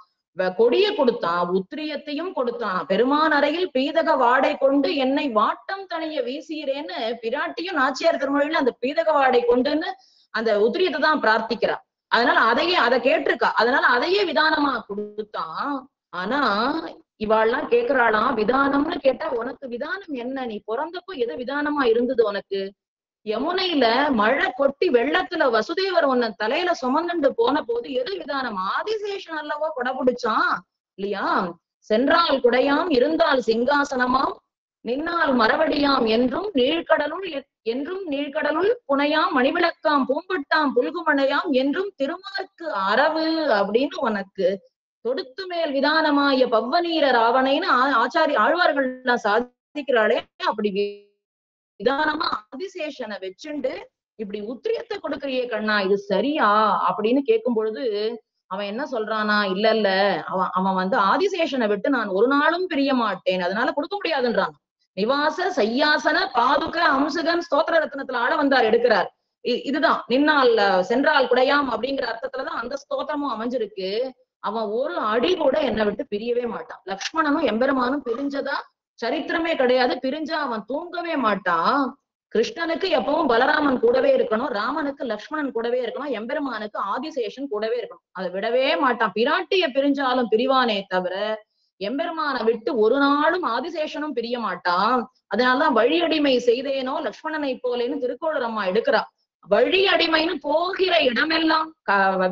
கொடிய கொடுத்தான், உத்திரியத்தையும் கொடுத்தான். பெருமான் அறையில் பீதக வாடை கொண்டு என்னை வாட்டம் தனிய வீசுகிறேன்னு பிராட்டியும் நாச்சியார் திருமொழியில அந்த பீதக வாடை கொண்டுன்னு அந்த உத்திரியத்தை தான் பிரார்த்திக்கிறான். அதனால அதை கேட்டிருக்கா. அதனால அதையே விதானமா கொடுத்தான். ஆனா இவாள்லாம் கேக்குறாளாம், விதானம்னு கேட்டா உனக்கு விதானம் என்ன? நீ பிறந்தப்போ எது விதானமா இருந்தது உனக்கு? யமுனையில மழை கொட்டி வெள்ளத்துல வசுதேவர் உன்ன தலையில சுமந்துண்டு போன போது எது விதானம்? ஆதிசேஷன் அல்லவோ கொடை பிடிச்சான் இல்லையா? சென்றால் குடையாம், இருந்தால் சிங்காசனமாம், நின்னால் மரவடியாம், என்றும் நீழ்கடலுள் புனையாம், மணிவிளக்காம், பூம்பட்டாம், புல்குமணையாம், என்றும் திருமார்க்கு அரவு அப்படின்னு உனக்கு தொடுத்து மேல் விதானமாய பவ்வநீர ராவணைன்னு ஆழ்வார்கள் சாதிக்கிறாளே. அப்படி விதானமா ஆதிசேஷனை வச்சுண்டு இப்படி உத்திரியத்தை கொடுக்கறியே கண்ணா, இது சரியா அப்படின்னு கேட்கும் பொழுது அவன் என்ன சொல்றானா, இல்ல அவன் ஆதிசேஷனை விட்டு நான் ஒரு நாளும் பிரிய மாட்டேன், அதனால கொடுக்க முடியாதுன்றான். நிவாச சையாசன பாதுக அம்சுகன் ஸ்தோத்திர ரத்னத்துல ஆள வந்தார் எடுக்கிறார். இதுதான் நின்னால் சென்றால் குடையாம் அப்படிங்கிற அர்த்தத்துலதான் அந்த ஸ்தோத்திரமும் அமைஞ்சிருக்கு. அவன் ஒரு அடி கூட என்னை விட்டு பிரியவே மாட்டான். லக்ஷ்மணனும் எம்பெருமானும் பிரிஞ்சதா சரித்திரமே கிடையாது. பிரிஞ்சா அவன் தூங்கவே மாட்டான். கிருஷ்ணனுக்கு எப்பவும் பலராமன் கூடவே இருக்கணும், ராமனுக்கு லக்ஷ்மணன் கூடவே இருக்கணும், எம்பெருமானுக்கு ஆதிசேஷன் கூடவே இருக்கணும். அதை விடவே மாட்டான். பிராட்டிய பிரிஞ்சாலும் பிரிவானே தவிர எம்பெருமானை விட்டு ஒரு நாளும் ஆதிசேஷனும் பிரிய மாட்டான். அதனாலதான் வழியடிமை செய்தேனோ லக்ஷ்மணனை போலேன்னு திருக்கோளூர் அம்மா எடுக்கிறா. வழி அடிமைன்னு போகிற இடமெல்லாம்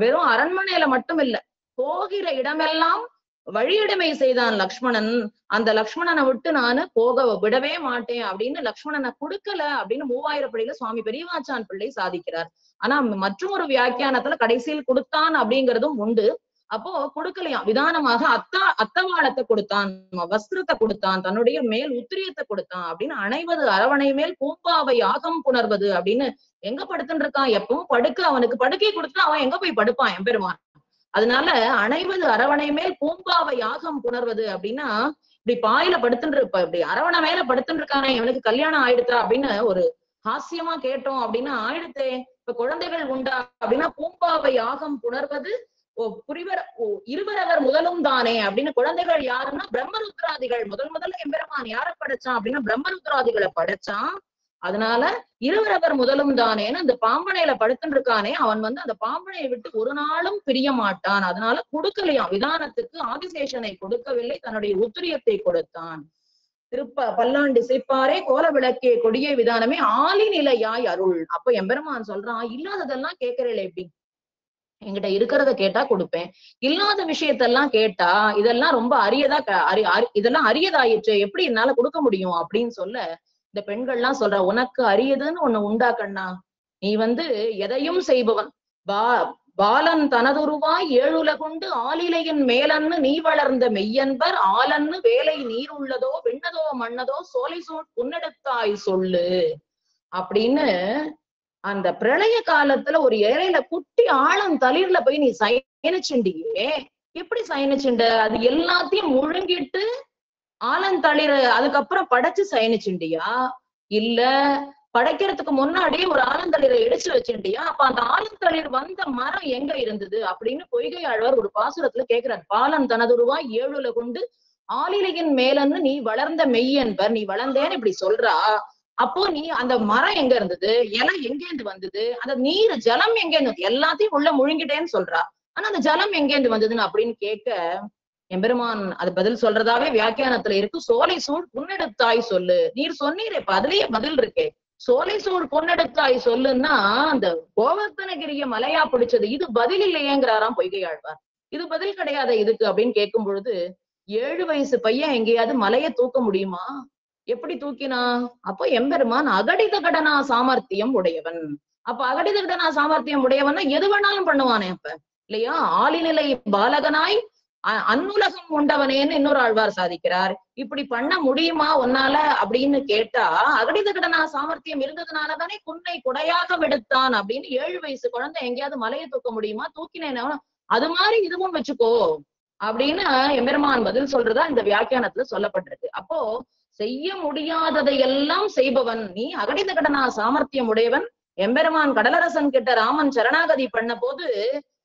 வெறும் அரண்மனையில மட்டும் இல்ல, போகிற இடமெல்லாம் வழியடிமை செய்தான் லக்ஷ்மணன். அந்த லக்ஷ்மணனை விட்டு நானு போக விடவே மாட்டேன் அப்படின்னு லக்ஷ்மணனை கொடுக்கல அப்படின்னு 3000 படியில சுவாமி பெரியவாச்சான் பிள்ளை சாதிக்கிறார். ஆனா மற்றும் ஒரு வியாக்கியானத்துல கடைசியில் கொடுத்தான் அப்படிங்கிறதும் உண்டு. அப்போ கொடுக்கலையாம், விதானமாக அத்தவாளத்தை கொடுத்தான், வஸ்திரத்தை கொடுத்தான், தன்னுடைய மேல் உத்திரியத்தை கொடுத்தான் அப்படின்னு அணைவது அரவணை மேல் பூம்பாவை யாகம் புணர்வது அப்படின்னு எங்க படுத்துட்டு இருக்கான், எப்பவும் படுக்க அவனுக்கு படுக்கை கொடுத்தா அவன் எங்க போய் படுப்பான் எம்பெருமான். அதனால அணைவது அரவணை மேல் பூம்பாவை யாகம் புணர்வது அப்படின்னா இப்படி பாயில படுத்துட்டு இருப்ப, இப்படி அரவணை மேல படுத்துட்டு இருக்கானே இவனுக்கு கல்யாணம் ஆயிடுத்தா அப்படின்னு ஒரு ஹாஸ்யமா கேட்டோம் அப்படின்னா ஆயிடுத்தே, இப்ப குழந்தைகள் உண்டா அப்படின்னா பூம்பாவை யாகம் புணர்வது இருவரவர் முதலும் தானே அப்படின்னு. குழந்தைகள் யாருன்னா பிரம்மருத்ராதிகள். முதல்ல எம்பெருமான் யார படைச்சான் அப்படின்னா பிரம்மருத்ராதிகளை படைச்சான். அதனால இருவரவர் முதலும் தானேன்னு அந்த பாம்பனையில படுத்துட்டு இருக்கானே அவன் அந்த பாம்பனையை விட்டு ஒரு நாளும் பிரிய மாட்டான். அதனால கொடுக்கலையாம், விதானத்துக்கு ஆதிசேஷனை கொடுக்கவில்லை, தன்னுடைய உத்திரியத்தை கொடுத்தான். பல்லாண்டு சிப்பாரே கோல விளக்கே கொடிய விதானமே ஆலி நிலையாய் அருள். அப்ப எம்பெருமான் சொல்றான், இல்லாததெல்லாம் கேட்கிறேன் எப்படி, என்கிட்ட இருக்கிறத கேட்டா கொடுப்பேன், இல்லாத விஷயத்தெல்லாம் கேட்டா இதெல்லாம் ரொம்ப அரியதா இதெல்லாம் அரியதாயிற்று, எப்படி என்னால கொடுக்க முடியும் அப்படின்னு சொல்ல இந்த பெண்கள்லாம் சொல்ற, உனக்கு அரியதுன்னு ஒண்ணு உண்டா கண்ணா, நீ எதையும் செய்பவன், பாலன் தனதுருவாய் ஏழுலகுண்டு ஆலிலையின் மேலன்னு நீ வளர்ந்த மெய்யன்பர் ஆலன்னு வேலை நீர் உள்ளதோ விண்ணதோ மண்ணதோ சோலை சூழ் புன்னெடுத்தாய் சொல்லு அப்படின்னு. அந்த பிரளய காலத்துல ஒரு ஏழையில குட்டி ஆழம் தளிர்ல போய் நீ சயனிச்சுண்டியே, எப்படி சயனிச்சுண்ட, அது எல்லாத்தையும் முழுங்கிட்டு ஆலந்தளிர் அதுக்கப்புறம் படைச்சு சயனிச்சுண்டியா, இல்ல படைக்கிறதுக்கு முன்னாடியே ஒரு ஆலந்தளிரை இடிச்சு வச்சுட்டியா, அப்ப அந்த ஆலந்தளிர் வந்த மரம் எங்க இருந்தது அப்படின்னு பொய்கை ஆழ்வார் ஒரு பாசுரத்துல கேக்குறார். பாலன் தனதுருவா ஏழுல கொண்டு ஆலிலையின் மேலன்னு நீ வளர்ந்த மெய்யன்பர், நீ வளர்ந்தேன்னு இப்படி சொல்றா, அப்போ நீ அந்த மரம் எங்க இருந்தது, இலை எங்கேந்து வந்தது, அந்த நீர் ஜலம் எங்கேந்து, எல்லாத்தையும் உள்ள முழுங்கிட்டேன்னு சொல்றா, ஆனா அந்த ஜலம் எங்கேந்து வந்ததுன்னு அப்படின்னு கேட்க எம்பெருமான் அது பதில் சொல்றதாவே வியாக்கியானத்துல இருக்கு. சோலை சூழ் புன்னெடுத்தாய் சொல்லு, நீர் சொன்னீரே இப்ப அதுலயே பதில் இருக்கே, சோலை சூழ் புன்னெடுத்தாய் சொல்லுன்னா அந்த கோவர்த்தனகிரிய மலையா பிடிச்சது, இது பதில் இல்லையேங்கிறாராம் பொய்கை ஆழ்வார். இது பதில் கிடையாது இதுக்கு அப்படின்னு கேட்கும் பொழுது, 7 வயசு பையன் எங்கேயாவது மலையை தூக்க முடியுமா, எப்படி தூக்கினா, அப்போ எம்பெருமான் அகடித கடனா சாமர்த்தியம் உடையவன். அப்ப அகடித கடனா சாமர்த்தியம் உடையவன்னா எது வேணாலும் பண்ணுவானே அப்ப இல்லையா. ஆளிநிலை பாலகனாய் அன்னுலகம் உண்டவனேன்னு இன்னொரு ஆழ்வார் சாதிக்கிறார். இப்படி பண்ண முடியுமா உன்னால அப்படின்னு கேட்டா, அகடித கடனா சாமர்த்தியம் இருந்ததுனாலதானே குன்னை குடையாக விடுத்தான் அப்படின்னு. 7 வயசு குழந்தை எங்கேயாவது மலையை தூக்க முடியுமா, தூக்கினேன்னா அது மாதிரி இதுவும் வச்சுக்கோ அப்படின்னு எம்பெருமான் பதில் சொல்றதா இந்த வியாக்கியானத்துல சொல்லப்பட்டிருக்கு. அப்போ செய்ய முடியாததையெல்லாம் செய்பவன் நீ, அகடித கடனா சாமர்த்தியம் உடையவன். எம்பெருமான் கடலரசன் கிட்ட ராமன் சரணாகதி பண்ண போது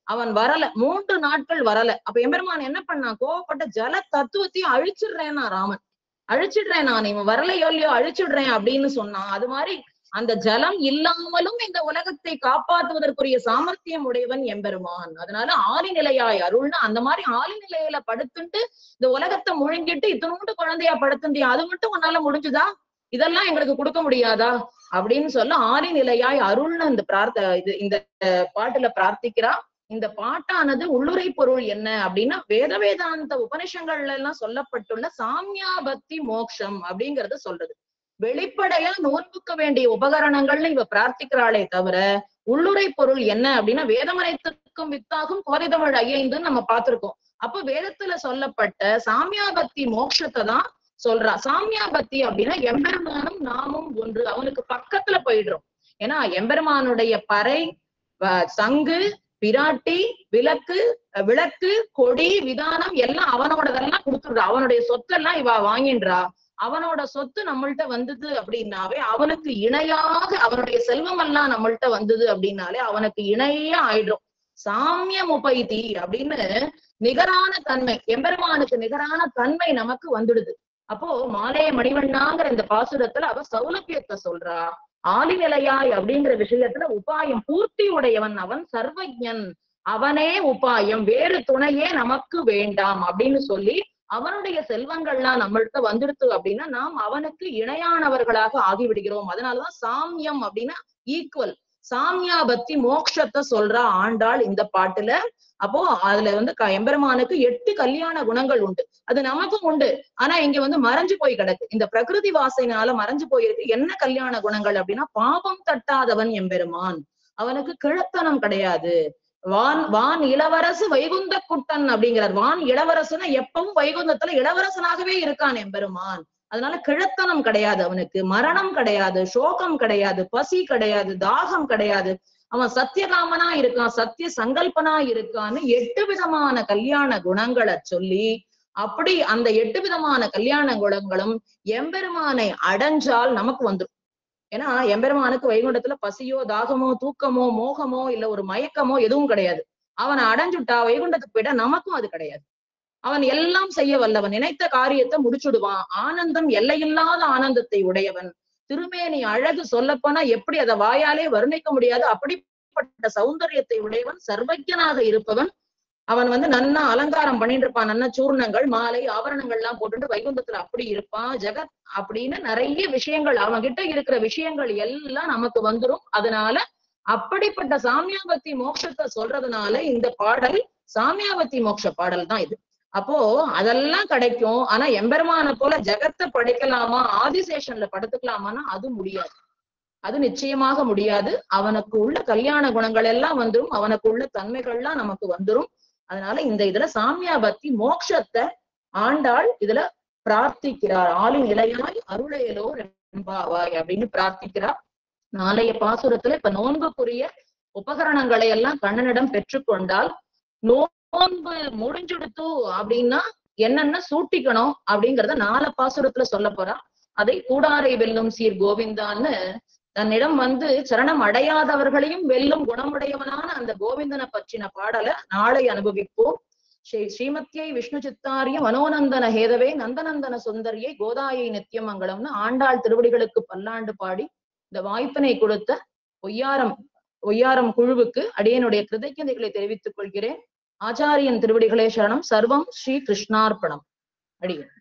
அவன் வரல, 3 நாட்கள் வரல. அப்ப எம்பெருமான் என்ன பண்ணான், கோவப்பட்ட ஜல தத்துவத்தையும் அழிச்சிடுறேன்னா ராமன், அழிச்சிடுறேன் நான், இவன் வரலையோ இல்லையோ அழிச்சிடுறேன் அப்படின்னு சொன்னான். அது மாதிரி அந்த ஜலம் இல்லாமலும் இந்த உலகத்தை காப்பாற்றுவதற்குரிய சாமர்த்தியம் உடையவன் எம்பெருமான். அதனால ஆலிநிலையாய் அருள்னு அந்த மாதிரி ஆலிநிலையில படுத்துட்டு இந்த உலகத்தை முழுங்கிட்டு இத்தனோண்டு குழந்தையா படுத்துட்டியா, அது மட்டும் உன்னால முடிஞ்சுதா, இதெல்லாம் எங்களுக்கு கொடுக்க முடியாதா அப்படின்னு சொல்ல ஆலிநிலையாய் அருள்னு இந்த பாட்டுல பிரார்த்திக்கிறா. இந்த பாட்டானது உள்ளுரை பொருள் என்ன அப்படின்னா, வேதாந்த உபனிஷங்கள்ல எல்லாம் சொல்லப்பட்டுள்ள சாமியா பக்தி மோக்ஷம் அப்படிங்கறத சொல்றது. வெளிப்படையா நோன்புக்க வேண்டிய உபகரணங்கள்னு இவ பிரார்த்திக்கிறாளே தவிர உள்ளுரை பொருள் என்ன அப்படின்னா, வேதமனைத்துக்கும் வித்தாகும் கோதைதமிழ் ஐயைந்துன்னு நம்ம பார்த்திருக்கோம். அப்ப வேதத்துல சொல்லப்பட்ட சாமியா பக்தி மோட்சத்தை தான் சொல்றா. சாமியா பக்தி அப்படின்னா எம்பெருமானும் நாமும் ஒன்று, அவனுக்கு பக்கத்துல போயிடுறோம். ஏன்னா எம்பெருமானுடைய பறை, சங்கு, பிராட்டி, விளக்கு, கொடி, விதானம் எல்லாம் அவனோடதெல்லாம் கொடுத்துடுறா. அவனுடைய சொத்தெல்லாம் இவ வாங்கின்றா. அவனோட சொத்து நம்மள்ட்ட வந்தது அப்படின்னாவே அவனுக்கு இணையாக, அவனுடைய செல்வம் எல்லாம் நம்மள்ட்ட வந்தது அப்படின்னாலே அவனுக்கு இணையா ஆயிடும். சாமியம் உபைதி அப்படின்னு நிகரான தன்மை, எம்பெருமானுக்கு நிகரான தன்மை நமக்கு வந்துடுது. அப்போ மாலைய மணிவண்ணாங்கிற இந்த பாசுரத்துல அவ சௌலபியத்தை சொல்றா. ஆலிநிலையாய் அப்படிங்கிற விஷயத்துல உபாயம் பூர்த்தி உடையவன் அவன், சர்வஜன் அவனே உபாயம், வேறு துணையே நமக்கு வேண்டாம் அப்படின்னு சொல்லி அவனுடைய செல்வங்கள்லாம் நம்மள்கிட்ட வந்துடுத்து அப்படின்னா நாம் அவனுக்கு இணையானவர்களாக ஆகிவிடுகிறோம். அதனாலதான் சாமியம் அப்படின்னா ஈக்குவல், சாமியாபத்தி மோட்சத்தை சொல்ற ஆண்டாள் இந்த பாட்டுல. அப்போ அதுல வந்து எம்பெருமானுக்கு 8 கல்யாண குணங்கள் உண்டு. அது நமக்கும் உண்டு. ஆனா இங்க வந்து மறைஞ்சு போய் கிடக்கு. இந்த பிரகிருதி வாசையினால மறைஞ்சு போயிருக்கு. என்ன கல்யாண குணங்கள் அப்படின்னா, பாவம் தட்டாதவன் எம்பெருமான். அவனுக்கு கிழத்தனம் கிடையாது. வான் இளவரசு வைகுந்த குட்டன் அப்படிங்கிறார். வான் இளவரசுனா எப்பவும் வைகுந்தத்துல இளவரசனாகவே இருக்கான் எம்பெருமான். அதனால கிழத்தனம் கிடையாது அவனுக்கு, மரணம் கிடையாது, சோகம் கிடையாது, பசி கிடையாது, தாகம் கிடையாது. அவன் சத்தியகாமனா இருக்கான், சத்திய சங்கல்பனா இருக்கான்னு 8 விதமான கல்யாண குணங்களை சொல்லி, அப்படி அந்த 8 விதமான கல்யாண குணங்களும் எம்பெருமானை அடைஞ்சால் நமக்கு வந்துடும். ஏன்னா எம்பெருமானுக்கு வைகுண்டத்துல பசியோ தாகமோ தூக்கமோ மோகமோ இல்ல ஒரு மயக்கமோ எதுவும் கிடையாது. அவனை அடைஞ்சுட்டா வைகுண்டத்துக்கு போயிட்டா நமக்கும் அது கிடையாது. அவன் எல்லாம் செய்ய வல்லவன், நினைத்த காரியத்தை முடிச்சுடுவான். ஆனந்தம் எல்லையில்லாத ஆனந்தத்தை உடையவன். திருமேனி அழகு சொல்லப்போனா எப்படி அதை வாயாலே வர்ணிக்க முடியாது. அப்படிப்பட்ட சௌந்தரியத்தை உடையவன், சர்வஜனாக இருப்பவன். அவன் வந்து நன்னா அலங்காரம் பண்ணிட்டு இருப்பான், நன்ன சூர்ணங்கள் மாலை ஆபரணங்கள் எல்லாம் போட்டுட்டு வைகுந்தத்துல அப்படி இருப்பான். ஜெகத் அப்படின்னு நிறைய விஷயங்கள் அவன்கிட்ட இருக்கிற விஷயங்கள் எல்லாம் நமக்கு வந்துரும். அதனால அப்படிப்பட்ட சாமியாபத்தி மோட்சத்தை சொல்றதுனால இந்த பாடல் சாமியாபத்தி மோட்ச பாடல் தான் இது. அப்போ அதெல்லாம் கிடைக்கும். ஆனா எம்பெருமான போல ஜெகத்தை படைக்கலாமா, ஆதிசேஷன்ல படுத்துக்கலாமான்னா அது முடியாது. அது நிச்சயமாக முடியாது. அவனுக்கு உள்ள கல்யாண குணங்கள் எல்லாம் வந்துரும், அவனுக்கு உள்ள தன்மைகள்லாம் நமக்கு வந்துரும். அதனால இந்த இதுல சாமியாபத்தி மோட்சத்தை ஆண்டாள் இதுல பிரார்த்திக்கிறார். ஆளின் இலையாய் அருளையலோ ரெம்பாவாய் அப்படின்னு பிரார்த்திக்கிறார். நாளைய பாசுரத்துல இப்ப நோன்புக்குரிய உபகரணங்களை எல்லாம் கண்ணனிடம் பெற்றுக்கொண்டால், நோன்பு முடிஞ்சுடுத்து அப்படின்னா என்னென்ன சூட்டிக்கணும் அப்படிங்கிறத 4 பாசுரத்துல சொல்ல போறா. அதை கூடாரை வெல்லும் சீர் கோவிந்தான்னு தன்னிடம் வந்து சரணம் அடையாதவர்களையும் வெல்லும் குணமுடையவனான அந்த கோவிந்தனை பற்றின பாடலை நாளை அனுபவிப்போம். ஸ்ரீமத்தியை விஷ்ணு சித்தாரிய மனோநந்தன ஹேதவே நந்தநந்தன சுந்தரியை கோதாயை நித்தியம் மங்களம்னு ஆண்டாள் திருவடிகளுக்கு பல்லாண்டு பாடி இந்த வாய்ப்பினை கொடுத்த ஒய்யாரம் குழுவுக்கு அடியனுடைய கிருதஜ்ஞதைகளை தெரிவித்துக் கொள்கிறேன். ஆச்சாரியன் திருவடிகளே சரணம். சர்வம் ஸ்ரீ கிருஷ்ணார்ப்பணம். அடியேன்.